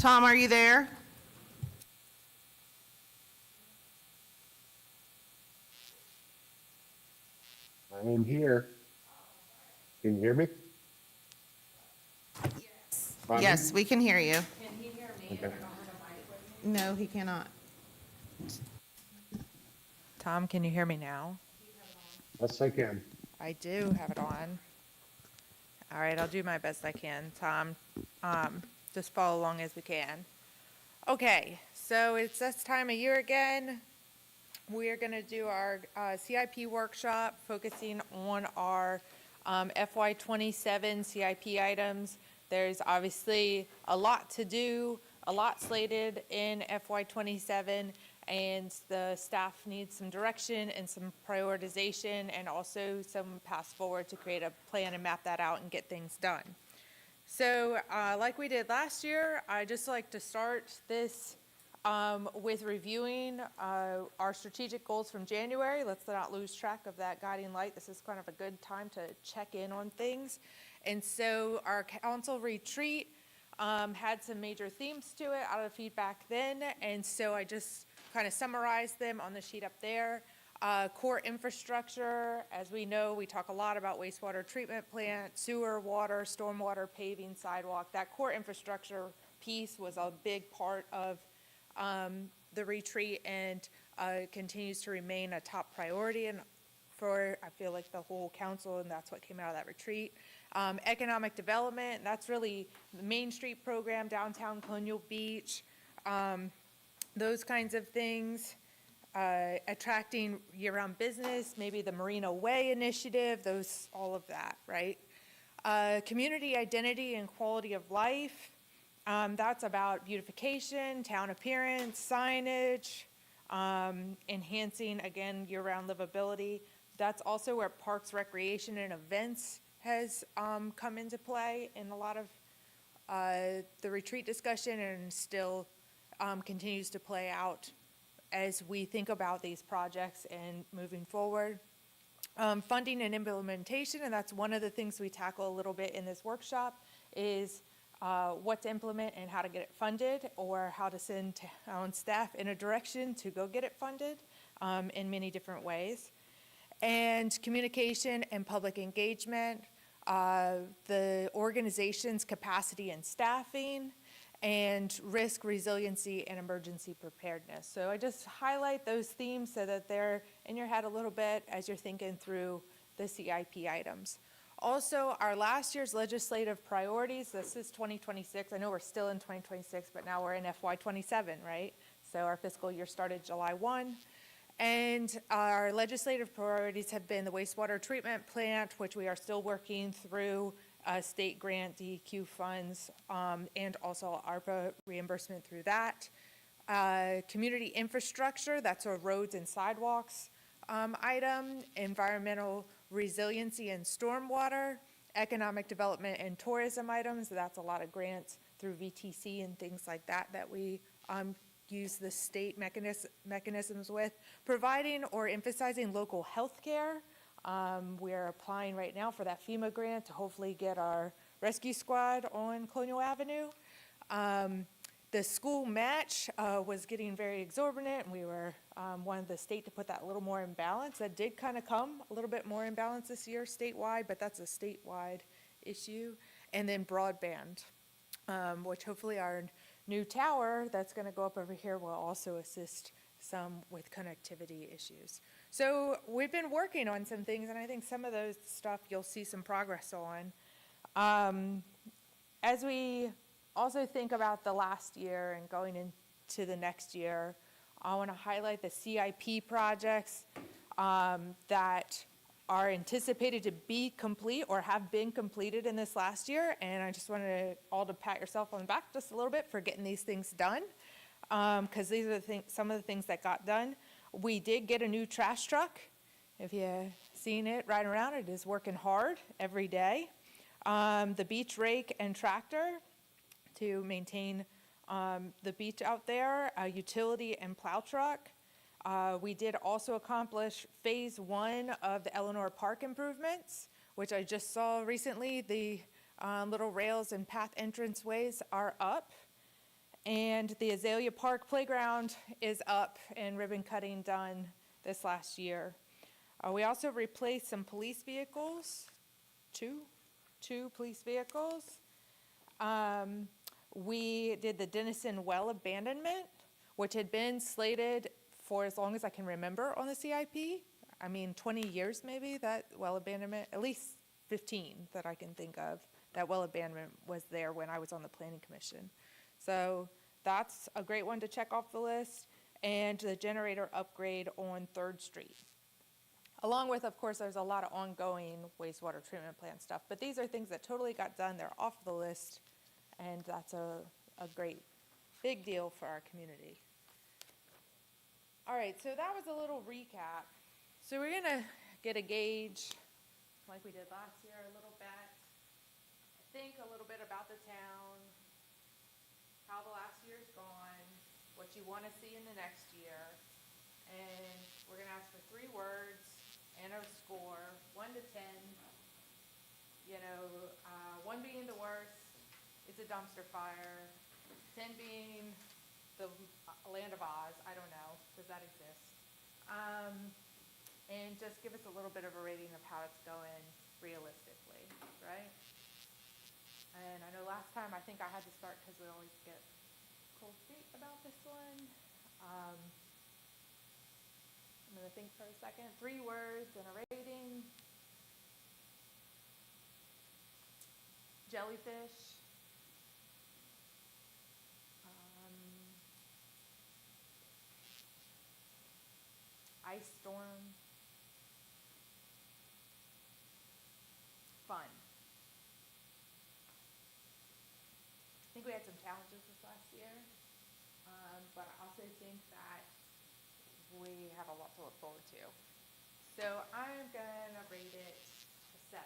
Tom, are you there?
I am here. Can you hear me? Pardon?
Yes, we can hear you.
Okay.
No, he cannot. Tom, can you hear me now?
Yes, I can.
I do have it on. All right, I'll do my best I can, Tom. Just follow along as we can. Okay, so it's this time of year again. We're going to do our CIP workshop focusing on our FY27 CIP items. There's obviously a lot to do, a lot slated in FY27, and the staff needs some direction and some prioritization and also some path forward to create a plan and map that out and get things done. So like we did last year, I just like to start this with reviewing our strategic goals from January. Let's not lose track of that guiding light. This is kind of a good time to check in on things. And so our council retreat had some major themes to it out of the feedback then. And so I just kind of summarized them on the sheet up there. Core infrastructure, as we know, we talk a lot about wastewater treatment plant, sewer, water, stormwater, paving, sidewalk. That core infrastructure piece was a big part of the retreat and continues to remain a top priority and for, I feel like, the whole council, and that's what came out of that retreat. Economic development, that's really the Main Street program, downtown Colonial Beach, those kinds of things. Attracting year-round business, maybe the Marina Way initiative, all of that, right? Community identity and quality of life, that's about beautification, town appearance, signage, enhancing, again, year-round livability. That's also where parks, recreation, and events has come into play in a lot of the retreat discussion and still continues to play out as we think about these projects and moving forward. Funding and implementation, and that's one of the things we tackle a little bit in this workshop, is what to implement and how to get it funded, or how to send town staff in a direction to go get it funded in many different ways. And communication and public engagement, the organization's capacity and staffing, and risk, resiliency, and emergency preparedness. So I just highlight those themes so that they're in your head a little bit as you're thinking through the CIP items. Also, our last year's legislative priorities, this is 2026. I know we're still in 2026, but now we're in FY27, right? So our fiscal year started July 1. And our legislative priorities have been the wastewater treatment plant, which we are still working through state grant, DEQ funds, and also ARPA reimbursement through that. Community infrastructure, that's our roads and sidewalks item. Environmental resiliency and stormwater. Economic development and tourism items, that's a lot of grants through VTC and things like that that we use the state mechanisms with. Providing or emphasizing local health care. We're applying right now for that FEMA grant to hopefully get our rescue squad on Colonial Avenue. The school match was getting very exorbitant, and we were wanted the state to put that a little more in balance. That did kind of come a little bit more in balance this year statewide, but that's a statewide issue. And then broadband, which hopefully our new tower that's going to go up over here will also assist some with connectivity issues. So we've been working on some things, and I think some of those stuff you'll see some progress on. As we also think about the last year and going into the next year, I want to highlight the CIP projects that are anticipated to be complete or have been completed in this last year. And I just wanted all to pat yourself on the back just a little bit for getting these things done, because these are some of the things that got done. We did get a new trash truck. If you've seen it riding around, it is working hard every day. The beach rake and tractor to maintain the beach out there, a utility and plow truck. We did also accomplish phase 1 of the Eleanor Park improvements, which I just saw recently. The little rails and path entranceways are up. And the Azalea Park Playground is up and ribbon cutting done this last year. We also replaced some police vehicles, two police vehicles. We did the Dennison well abandonment, which had been slated for as long as I can remember on the CIP. I mean, 20 years maybe, that well abandonment, at least 15 that I can think of. That well abandonment was there when I was on the planning commission. So that's a great one to check off the list. And the generator upgrade on 3rd Street. Along with, of course, there's a lot of ongoing wastewater treatment plant stuff, but these are things that totally got done, they're off the list, and that's a great, big deal for our community. All right, so that was a little recap. So we're gonna get a gauge, like we did last year, a little bit. Think a little bit about the town, how the last year's gone, what you wanna see in the next year, and we're gonna ask for 3 words and a score, 1 to 10. You know, 1 being the worst, it's a dumpster fire. 10 being the land of Oz, I don't know, does that exist? And just give us a little bit of a rating of how it's going realistically, right? And I know last time, I think I had to start because we always get cold feet about this one. I'm gonna think for a second. 3 words and a rating. Jellyfish. Ice storm. Fun. I think we had some challenges this last year, but I also think that we have a lot to look forward to. So I'm gonna rate it a 7.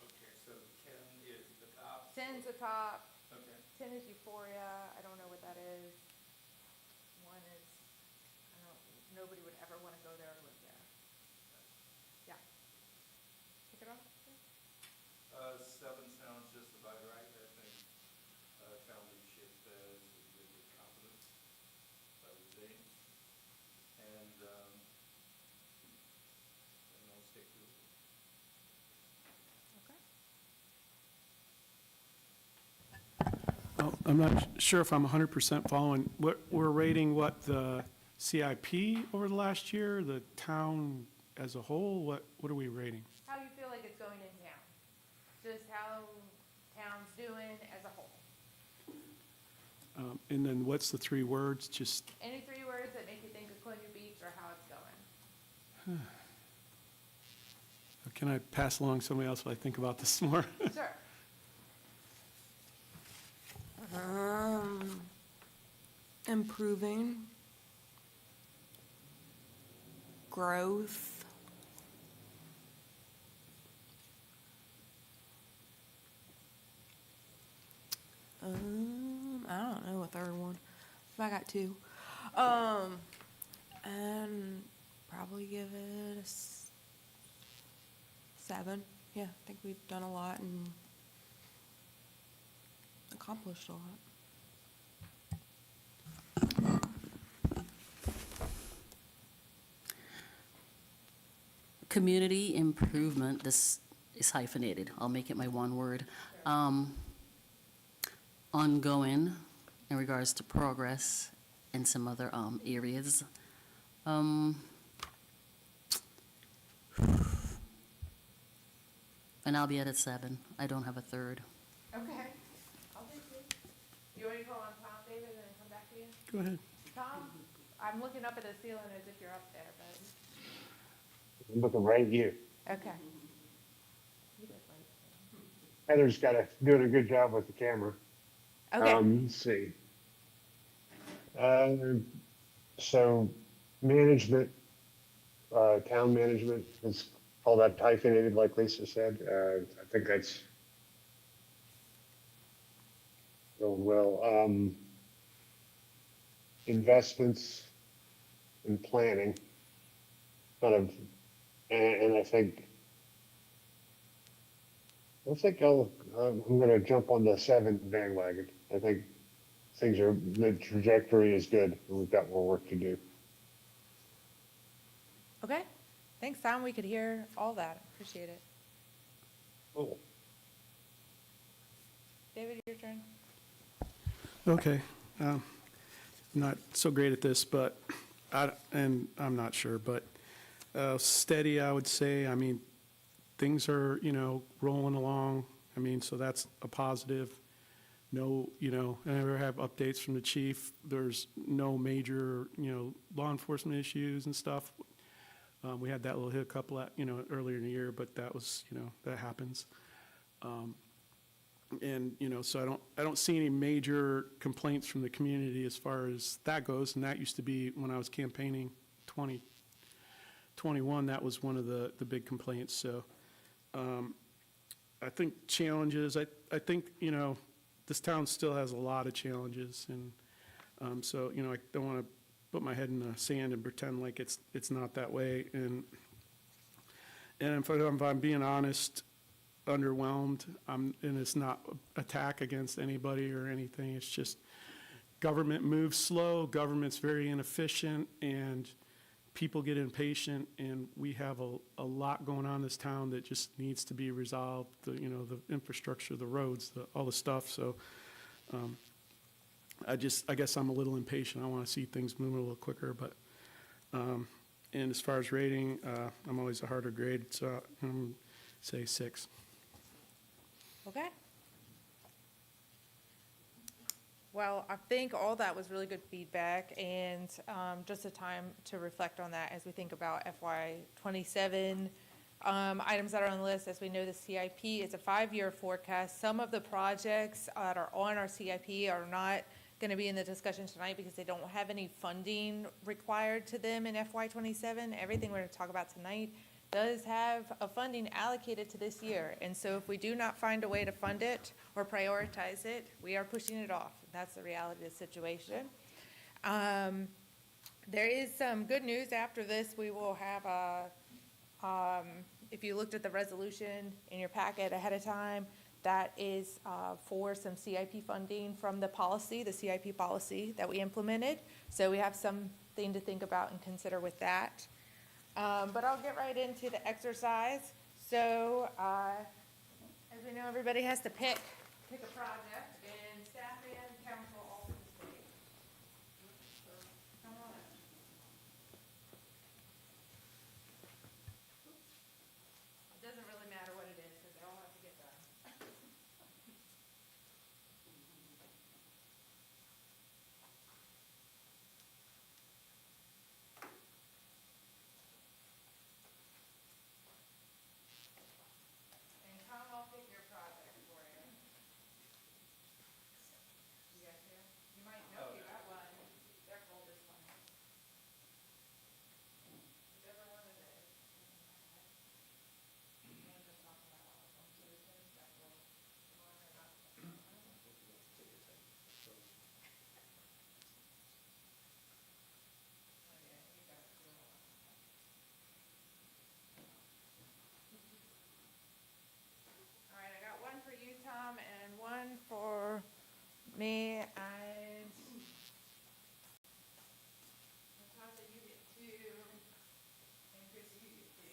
Okay, so 10 is the top.
10's the top.
Okay.
10 is Euphoria. I don't know what that is. 1 is, nobody would ever want to go there or live there. Yeah. Kick it off.
7 sounds just about right. I think town leadership is with confidence, I would say. And I'll stick to it.
Okay.
Well, I'm not sure if I'm 100% following. We're rating what, the CIP over the last year, the town as a whole? What are we rating?
How you feel like it's going in town? Just how town's doing as a whole.
And then what's the 3 words? Just,
Any 3 words that make you think of Colonial Beach or how it's going?
can I pass along somebody else while I think about this more?
Sure.
Improving. Growth. I don't know a 3rd one. I got 2. And probably give it a 7. Yeah, I think we've done a lot and accomplished a lot.
Community improvement, this is hyphenated, I'll make it my 1 word. Ongoing in regards to progress in some other areas. And I'll be at a 7. I don't have a 3rd.
Okay. I'll take 2. You want me to call on Tom, David, and then come back to you?
Go ahead.
Tom, I'm looking up at the ceiling as if you're up there, but,
I'm looking right at you.
okay.
Heather's doing a good job with the camera.
Okay.
Let's see. So management, town management is all that hyphenated, like Lisa said. I think that's going well. Investments and planning, kind of, and I think I think I'm gonna jump on the 7 bandwagon. I think the trajectory is good, and we've got more work to do.
Okay, thanks, Tom. We could hear all that. Appreciate it.
Cool.
David, your turn.
Okay. Not so great at this, but, and I'm not sure, but steady, I would say. I mean, things are, rolling along. I mean, so that's a positive. No, I never have updates from the chief. There's no major, law enforcement issues and stuff. We had that little hiccup, earlier in the year, but that was, that happens. And, so I don't see any major complaints from the community as far as that goes. And that used to be when I was campaigning 2021, that was one of the big complaints. So I think challenges, I think, this town still has a lot of challenges. And so, I don't want to put my head in the sand and pretend like it's not that way. And if I'm being honest, underwhelmed. And it's not attack against anybody or anything. It's just government moves slow, government's very inefficient, and people get impatient, and we have a lot going on in this town that just needs to be resolved, the infrastructure, the roads, all the stuff. So I guess I'm a little impatient. I want to see things moving a little quicker, but and as far as rating, I'm always a harder grade, so I'm say 6.
Okay. Well, I think all that was really good feedback, and just a time to reflect on that as we think about FY '27 items that are on the list. As we know, the CIP is a 5-year forecast. Some of the projects that are on our CIP are not going to be in the discussion tonight because they don't have any funding required to them in FY '27. Everything we're going to talk about tonight does have a funding allocated to this year. And so if we do not find a way to fund it or prioritize it, we are pushing it off. That's the reality of the situation. There is some good news after this. We will have if you looked at the resolution in your packet ahead of time, that is for some CIP funding from the CIP policy that we implemented. So we have something to think about and consider with that. But I'll get right into the exercise. So, as we know, everybody has to pick a project, and staff and council all participate. So, come on up. It doesn't really matter what it is, because they all have to get done. And Tom, I'll pick your project for you. You got two? You might know you got one. They're full this one. Whichever one it is. And just talk about all of them. So we finish that one. Okay, you got it. All right, I got one for you, Tom, and one for me, and Natasha, you get 2, and Chris, you get 2.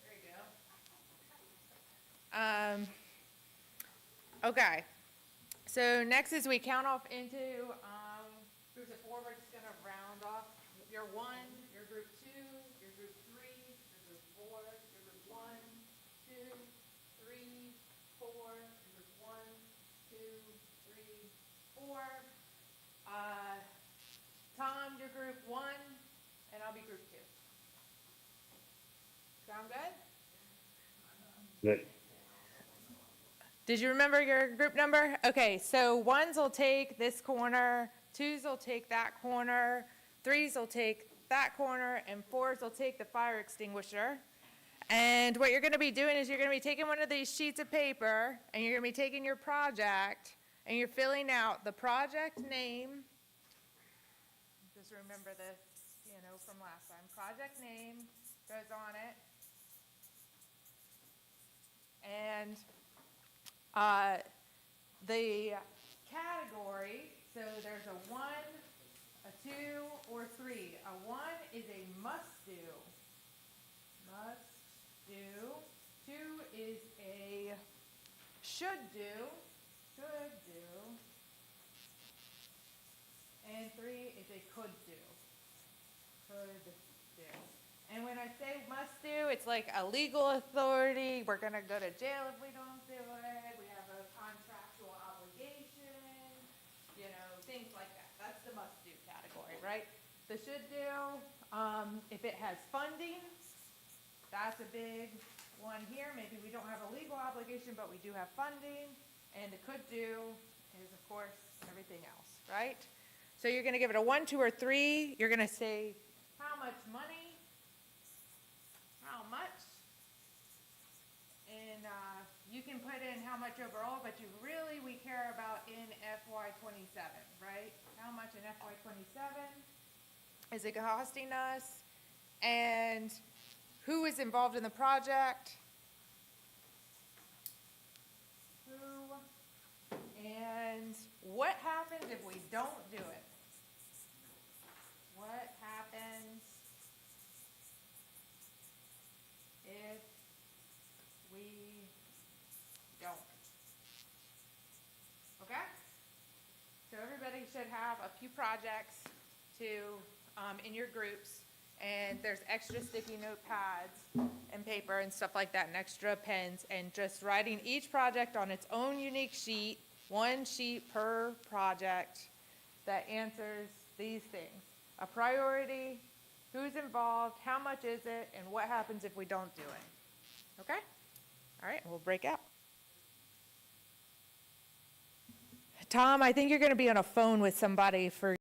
There you go. Okay, so next is we count off into groups of 4. We're just gonna round off your 1, your group 2, your group 3, your group 4, your group 1, 2, 3, 4, your group 1, 2, 3, 4. Tom, your group 1, and I'll be group 2. Sound good?
That-
Did you remember your group number? Okay, so 1s will take this corner, 2s will take that corner, 3s will take that corner, and 4s will take the fire extinguisher. And what you're gonna be doing is you're gonna be taking one of these sheets of paper, and you're gonna be taking your project, and you're filling out the project name. Just remember this, from last time. Project name goes on it. And The category, so there's a 1, a 2, or 3. A 1 is a must-do. Must-do. 2 is a should-do. Should-do. And 3 is a could-do. Could-do. And when I say must-do, it's like a legal authority. We're going to go to jail if we don't do it. We have a contractual obligation, things like that. That's the must-do category, right? The should-do, if it has funding, that's a big one here. Maybe we don't have a legal obligation, but we do have funding. And the could-do is, of course, everything else, right? So you're going to give it a 1, 2, or 3. You're going to say how much money, how much, and you can put in how much overall, but we care about in FY27, right? How much in FY27 is it costing us, and who is involved in the project? Who, and what happens if we don't do it? What happens if we don't? Okay? So everybody should have a few projects in your groups, and there's extra sticky note pads and paper and stuff like that, and extra pens, and just writing each project on its own unique sheet, 1 sheet per project that answers these things. A priority, who's involved, how much is it, and what happens if we don't do it. Okay? All right, we'll break out. Tom, I think you're going to be on a phone with somebody for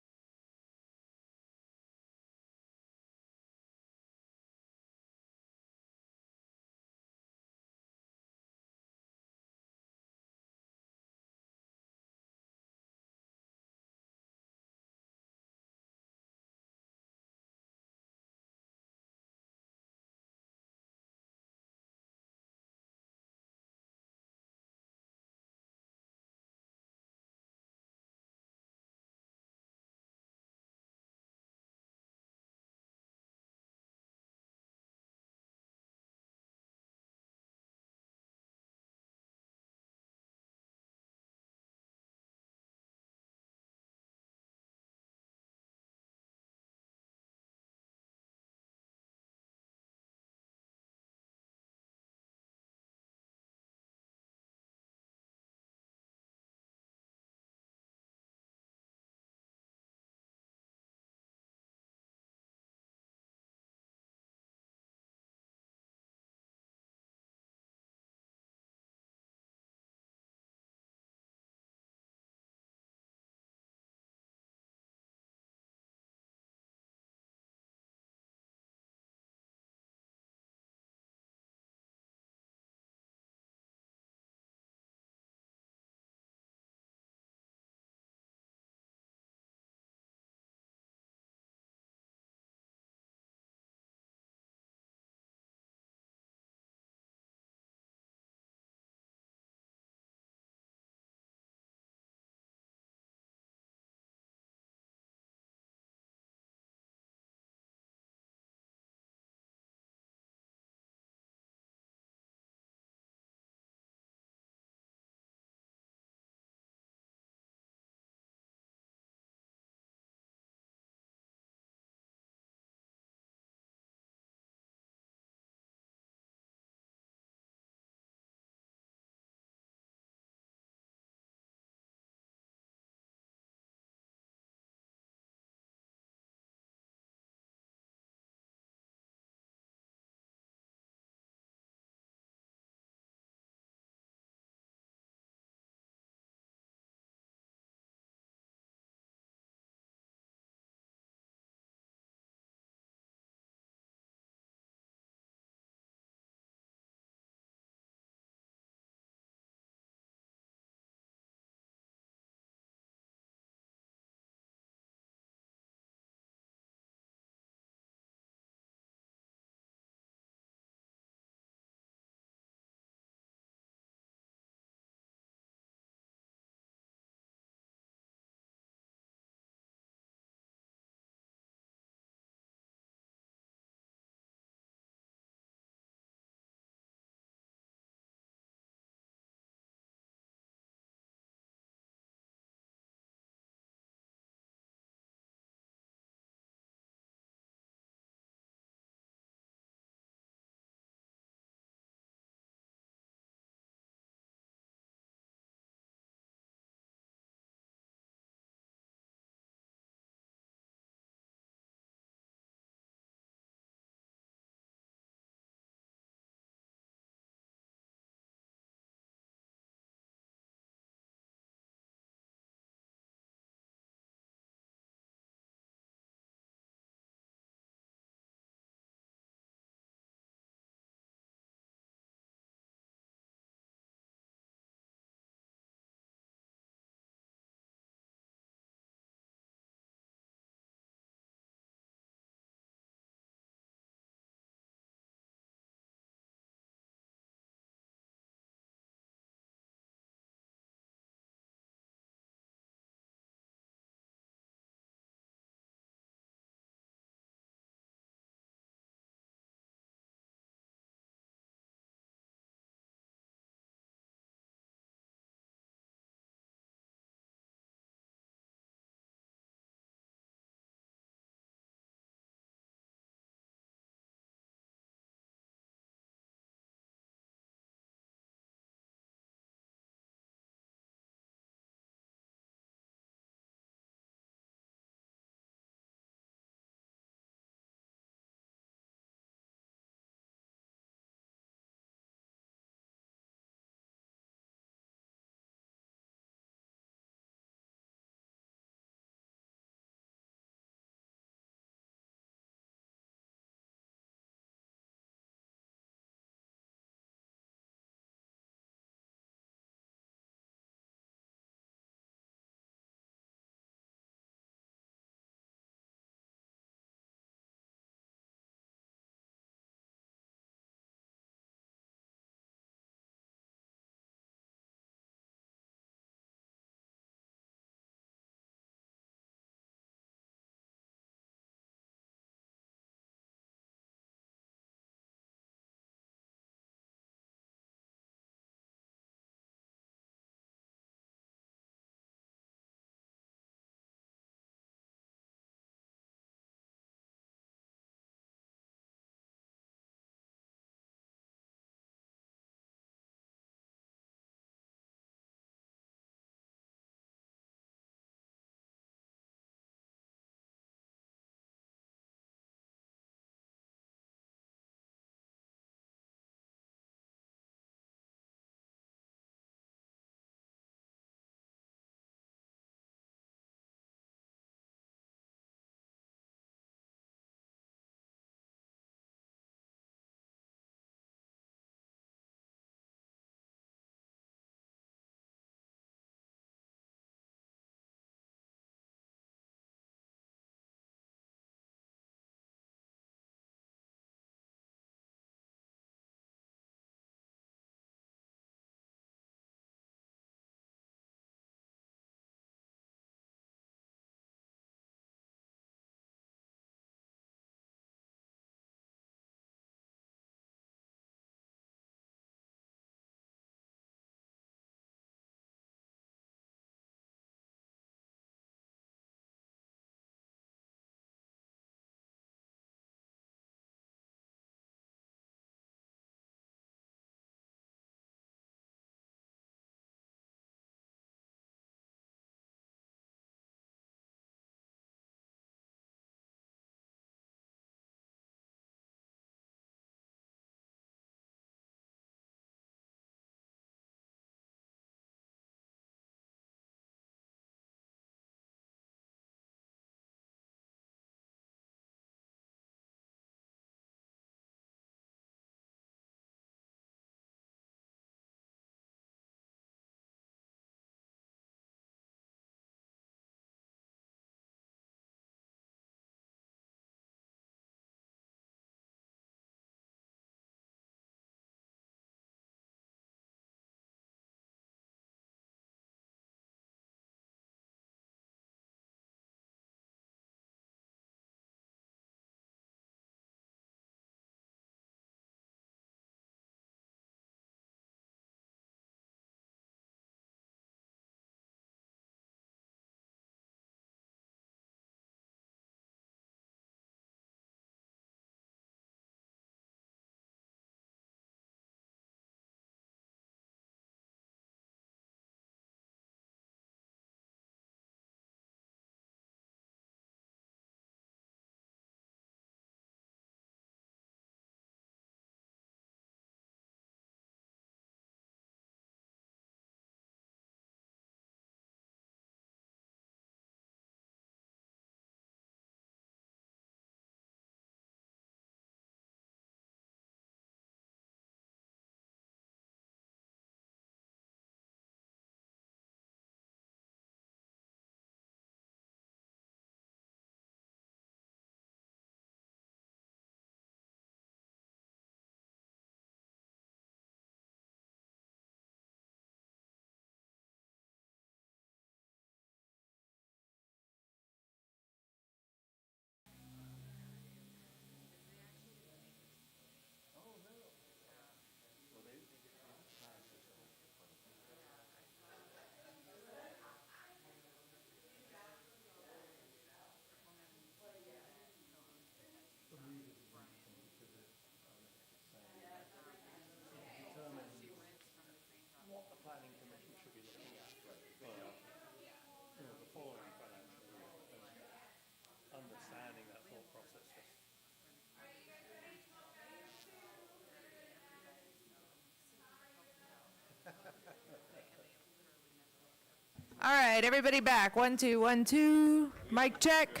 All right, everybody back. 1, 2, 1, 2. Mic check.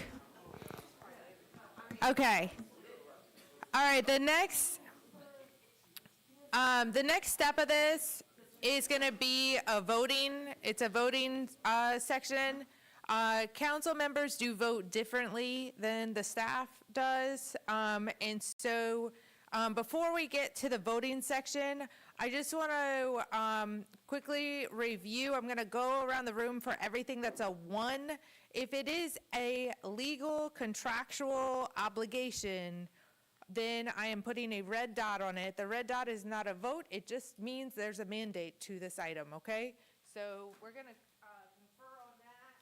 Okay. All right, the next step of this is going to be a voting. It's a voting section. Council members do vote differently than the staff does. And so before we get to the voting section, I just want to quickly review. I'm going to go around the room for everything that's a 1. If it is a legal contractual obligation, then I am putting a red dot on it. The red dot is not a vote. It just means there's a mandate to this item, okay? So we're going to confer on that.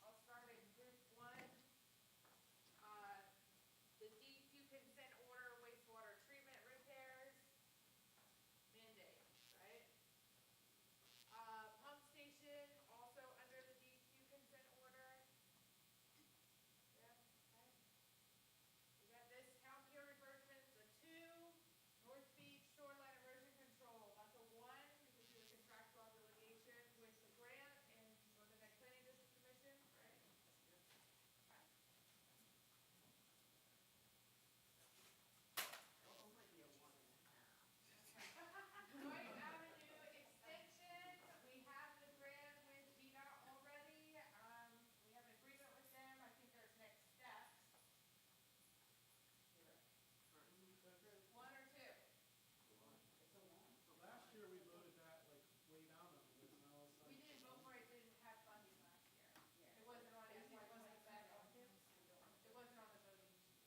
I'll start in group 1. The DEQ consent order, wastewater treatment repairs, mandate, right? Pump station, also under the DEQ consent order. Yeah, okay. We got this town pier reimbursement, the 2. North Beach shoreline erosion control, that's a 1, because of the contractual obligation with the grant and Northern Neck Planning District Commission, right? Okay. Joint Avenue extension, we have the grant with VDOT already. We have an agreement with them. I think there's next steps. 1 or 2?
Last year, we voted that like way down on it, and now it's like.
We didn't vote for it, didn't have funding last year. It wasn't on FY '27. It wasn't on the voting sheet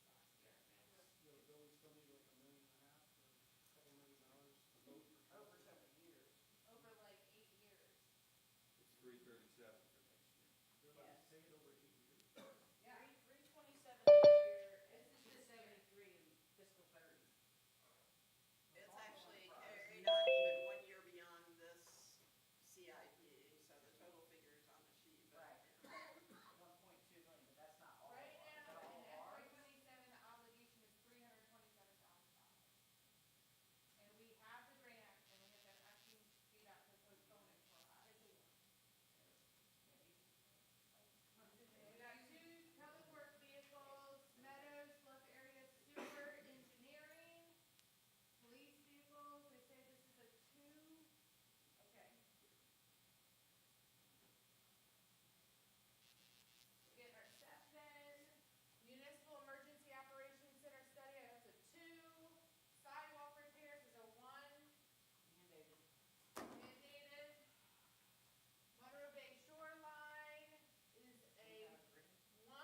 last year.
Bill, we still need like $1.5 million or a couple $1 million to vote for.
Over 7 years. Over like 8 years.
It's 337 for next year.
They're about to say it over 8 years.
Yeah. 327 this year, this is the 73 in fiscal 30.
It's actually carried on even 1 year beyond this CIP, so the total figure is on the sheet.
Right. 1.2 million, but that's not all. Right now, in FY '27, the obligation is $327,000. And we have the grant, and we have been asking VDOT to postpone it for us. We got 2 public work vehicles, Meadows, Bluff Area Sewer Engineering, police vehicles, they say this is a 2. Okay. We get our SEPN, Municipal Emergency Operations Center study, that's a 2. Sidewalk repairs is a 1. Mandated. Monroe Bay Shoreline is a 1.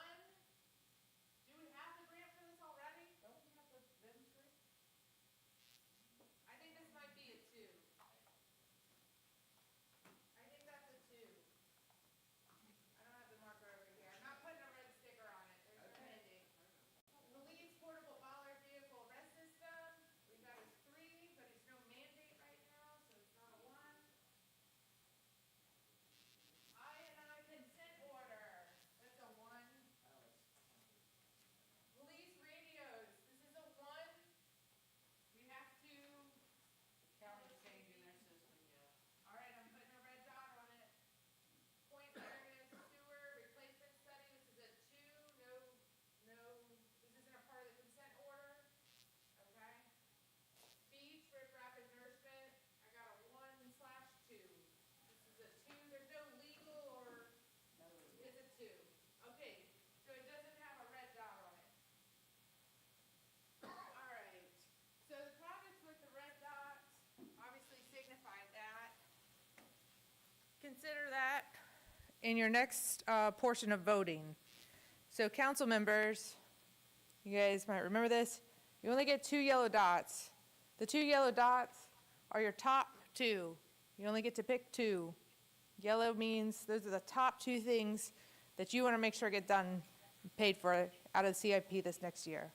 Do we have the grant for this already? Don't we have the VIMS grant? I think this might be a 2. I think that's a 2. I don't have the marker over here. I'm not putting a red sticker on it. There's no mandate. Police portable bollard vehicle rest system. We got a 3, but it's no mandate right now, so it's not a 1. I&I consent order. That's a 1. Police radios. This is a 1. We have to.
County's changing their system, yeah.
All right, I'm putting a red dot on it. Point area sewer replacement study, this is a 2, no, this isn't a part of the consent order, okay? Beach riprap and nourishment, I got a 1/2. This is a 2, there's no legal or, it's a 2. Okay, so it doesn't have a red dot on it. All right, so the projects with the red dot obviously signify that. Consider that in your next portion of voting. So council members, you guys might remember this, you only get 2 yellow dots. The 2 yellow dots are your top 2. You only get to pick 2. Yellow means those are the top 2 things that you want to make sure get done, paid for out of the CIP this next year.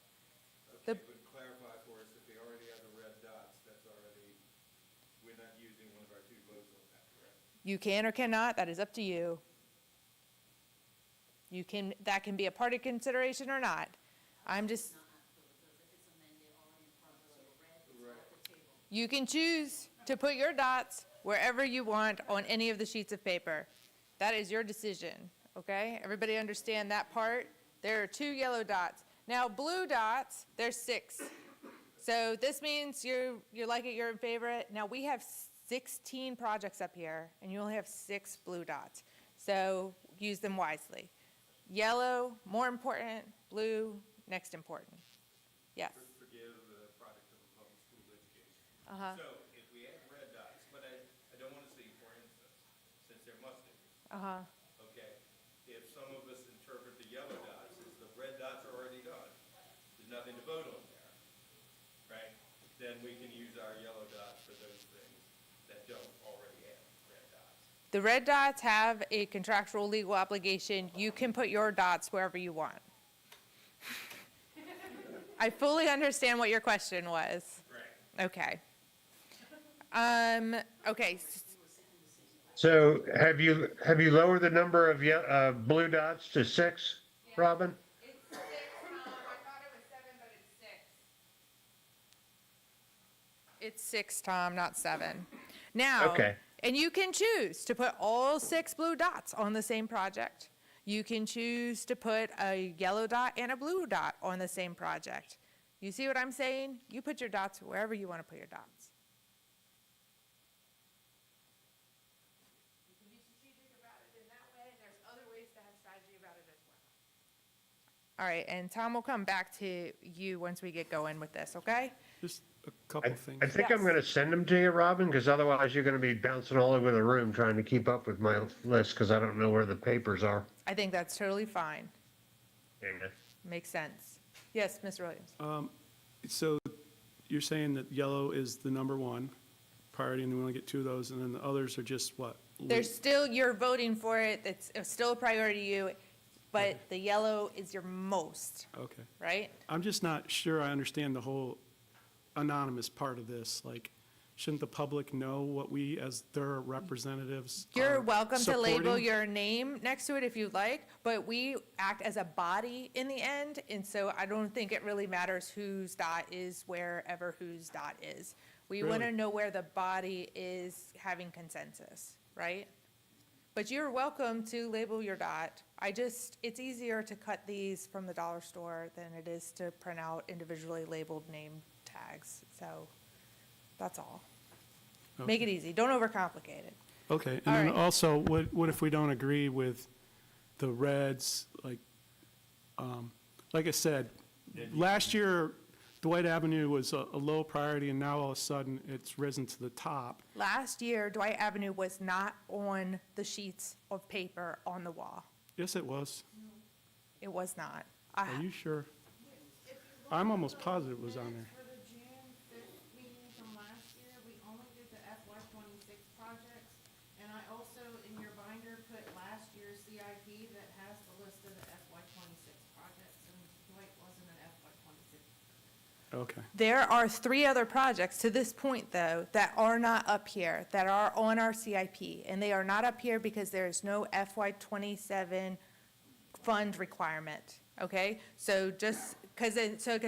Okay, but clarify for us, if they already have the red dots, that's already, we're not using one of our 2 votes on that, correct?
You can or cannot, that is up to you. That can be a part of consideration or not. I'm just,
Not because if it's amended already in progress, so red is off the table.
you can choose to put your dots wherever you want on any of the sheets of paper. That is your decision, okay? Everybody understand that part? There are 2 yellow dots. Now, blue dots, there's 6. So this means you like it, you're in favor of it. Now, we have 16 projects up here, and you only have 6 blue dots. So use them wisely. Yellow, more important. Blue, next important. Yes.
Forgive the product of a public school education.
Uh-huh.
So if we had red dots, but I don't want to see, for instance, since they're mustard,
Uh-huh.
okay, if some of us interpret the yellow dots as the red dots are already done, there's nothing to vote on there, right? Then we can use our yellow dots for those things that don't already have red dots.
The red dots have a contractual legal obligation. You can put your dots wherever you want. I fully understand what your question was.
Right.
Okay. Okay.
So have you lowered the number of blue dots to 6, Robin?
It's 6, Tom. I thought it was 7, but it's 6. It's 6, Tom, not 7. Now,
Okay.
and you can choose to put all 6 blue dots on the same project. You can choose to put a yellow dot and a blue dot on the same project. You see what I'm saying? You put your dots wherever you want to put your dots. You can be strategic about it in that way. There's other ways to have strategy about it as well. All right, and Tom will come back to you once we get going with this, okay?
Just a couple things.
I think I'm
Yes.
going to send them to you, Robin, because otherwise you're going to be bouncing all over the room trying to keep up with my list because I don't know where the papers are.
I think that's totally fine.
Yeah.
Makes sense. Yes, Mr. Williams?
So you're saying that yellow is the number 1 priority, and we want to get 2 of those, and then the others are just what?
There's still, you're voting for it, it's still a priority to you, but the yellow is your most,
Okay.
right?
I'm just not sure I understand the whole anonymous part of this. Like, shouldn't the public know what we, as their representatives,
You're
are
welcome to label
supporting?
your name next to it if you'd like, but we act as a body in the end, and so I don't think it really matters whose dot is wherever whose dot is. We want to
Really?
know where the body is having consensus, right? But you're welcome to label your dot. It's easier to cut these from the dollar store than it is to print out individually labeled name tags, so that's all. Make it easy, don't overcomplicate it.
Okay, and
All
then
right.
also, what if we don't agree with the reds, like I said, last year, Dwight Avenue was a low priority, and now all of a sudden, it's risen to the top.
Last year, Dwight Avenue was not on the sheets of paper on the wall.
Yes, it was.
It was not.
Are you sure? I'm almost positive it was on there.
For the June 5th meeting from last year, we only did the FY '26 projects. And I also, in your binder, put last year's CIP that has the list of the FY '26 projects, and Dwight wasn't an FY '26.
Okay,
There are 3 other projects to this point, though, that are not up here, that are on our CIP. And they are not up here because there is no FY '27 fund requirement, okay? So just, because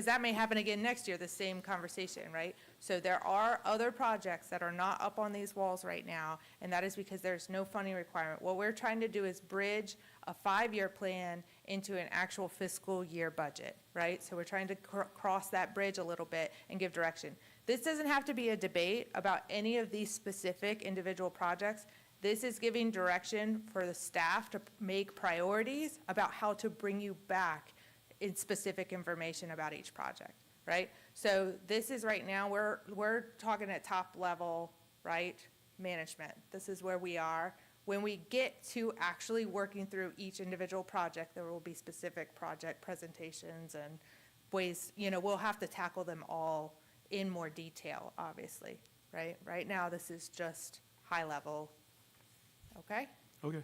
that may happen again next year, the same conversation, right? So there are other projects that are not up on these walls right now, and that is because there's no funding requirement. What we're trying to do is bridge a 5-year plan into an actual fiscal year budget, right? So we're trying to cross that bridge a little bit and give direction. This doesn't have to be a debate about any of these specific individual projects. This is giving direction for the staff to make priorities about how to bring you back in specific information about each project, right? So this is right now, we're talking at top level, right, management. This is where we are. When we get to actually working through each individual project, there will be specific project presentations and ways, we'll have to tackle them all in more detail, obviously, right? Right now, this is just high level, okay?
okay.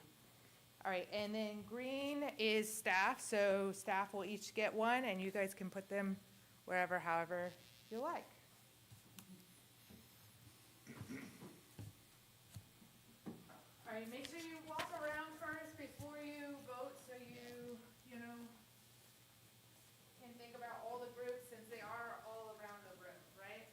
All right, and then green is staff, so staff will each get one, and you guys can put them wherever, however you like. All right, make sure you walk around first before you vote, so you know, can think about all the groups, since they are all around the room, right?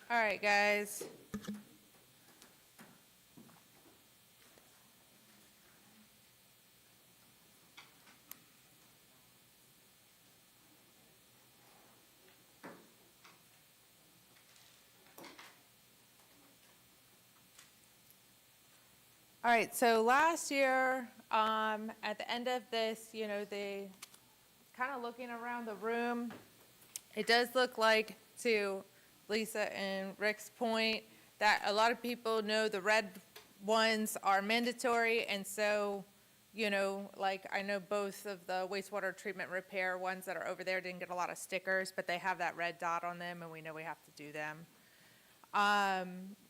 All right, guys. All right, so last year, at the end of this, the kind of looking around the room, it does look like, to Lisa and Rick's point, that a lot of people know the red ones are mandatory, and so, like, I know both of the wastewater treatment repair ones that are over there didn't get a lot of stickers, but they have that red dot on them, and we know we have to do them.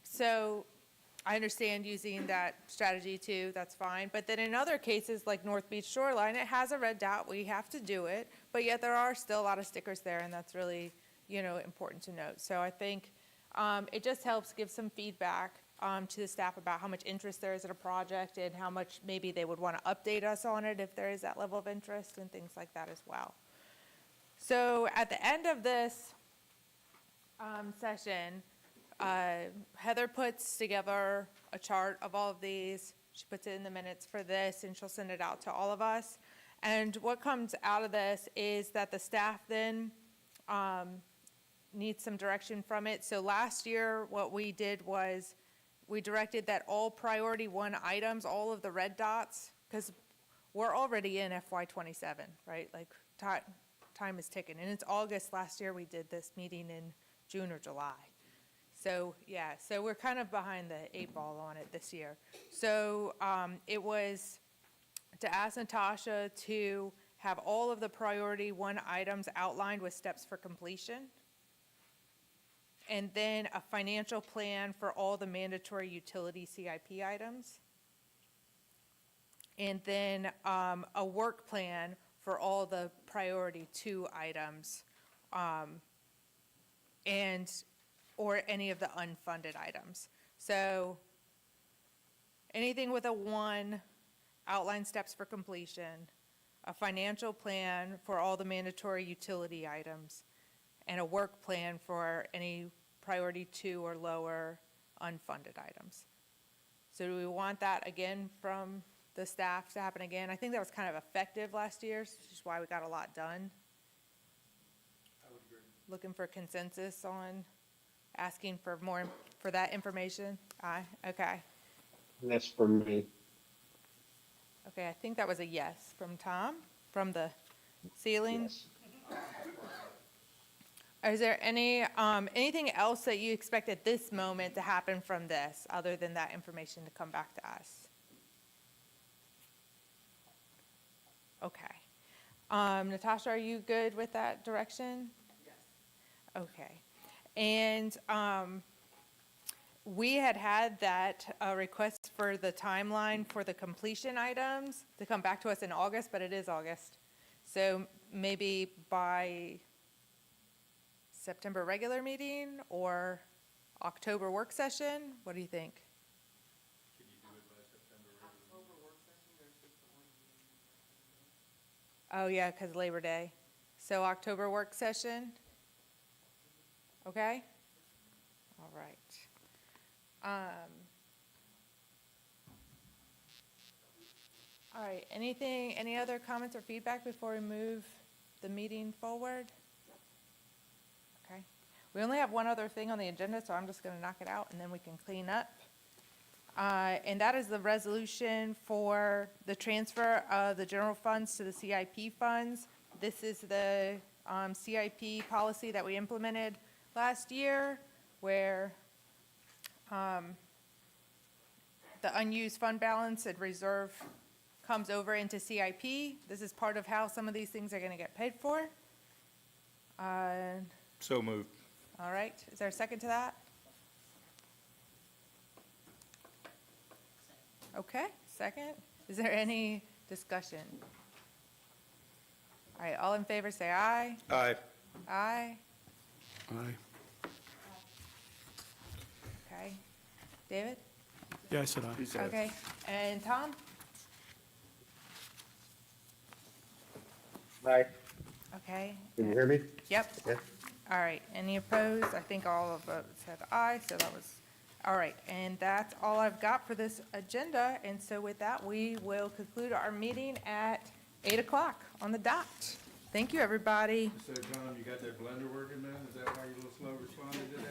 So I understand using that strategy too, that's fine. But then in other cases, like North Beach Shoreline, it has a red dot, we have to do it. But yet there are still a lot of stickers there, and that's really, important to note. So I think it just helps give some feedback to the staff about how much interest there is in a project and how much maybe they would want to update us on it if there is that level of interest and things like that as well. So at the end of this session, Heather puts together a chart of all of these. She puts it in the minutes for this, and she'll send it out to all of us. And what comes out of this is that the staff then needs some direction from it. So last year, what we did was we directed that all priority 1 items, all of the red dots, because we're already in FY27, right? Like time is ticking. And it's August. Last year, we did this meeting in June or July. So, yeah, so we're kind of behind the 8 ball on it this year. So it was to ask Natasha to have all of the priority 1 items outlined with steps for completion. And then a financial plan for all the mandatory utility CIP items. And then a work plan for all the priority 2 items. Or any of the unfunded items. So anything with a 1, outline steps for completion, a financial plan for all the mandatory utility items, and a work plan for any priority 2 or lower unfunded items. So do we want that again from the staff to happen again? I think that was kind of effective last year, which is why we got a lot done.
I would agree.
Looking for consensus on asking for more, for that information? Aye, okay.
And that's from me.
Okay, I think that was a yes from Tom, from the ceiling.
Yes.
Is there anything else that you expect at this moment to happen from this, other than that information to come back to us? Okay. Natasha, are you good with that direction? Yes. Okay. And we had that request for the timeline for the completion items to come back to us in August, but it is August. So maybe by September regular meeting or October work session? What do you think?
Can you do it by September?
Oh, yeah, because Labor Day. So October work session? Okay? All right. All right, any other comments or feedback before we move the meeting forward? Okay. We only have one other thing on the agenda, so I'm just going to knock it out and then we can clean up. And that is the resolution for the transfer of the general funds to the CIP funds. This is the CIP policy that we implemented last year, where the unused fund balance and reserve comes over into CIP. This is part of how some of these things are going to get paid for.
So moved.
All right, is there a second to that? Okay, second. Is there any discussion? All right, all in favor say aye.
Aye.
Aye.
Aye.
Okay. David?
Yeah, I said aye.
He said.
Okay. And Tom?
Hi,
Okay.
can you hear me?
Yep.
Yeah.
All right, any opposed? I think all of us said aye, so that was, all right. And that's all I've got for this agenda. And so with that, we will conclude our meeting at 8 o'clock on the dot. Thank you, everybody.
So, John, you got that blender working now? Is that why you're a little slow responding today?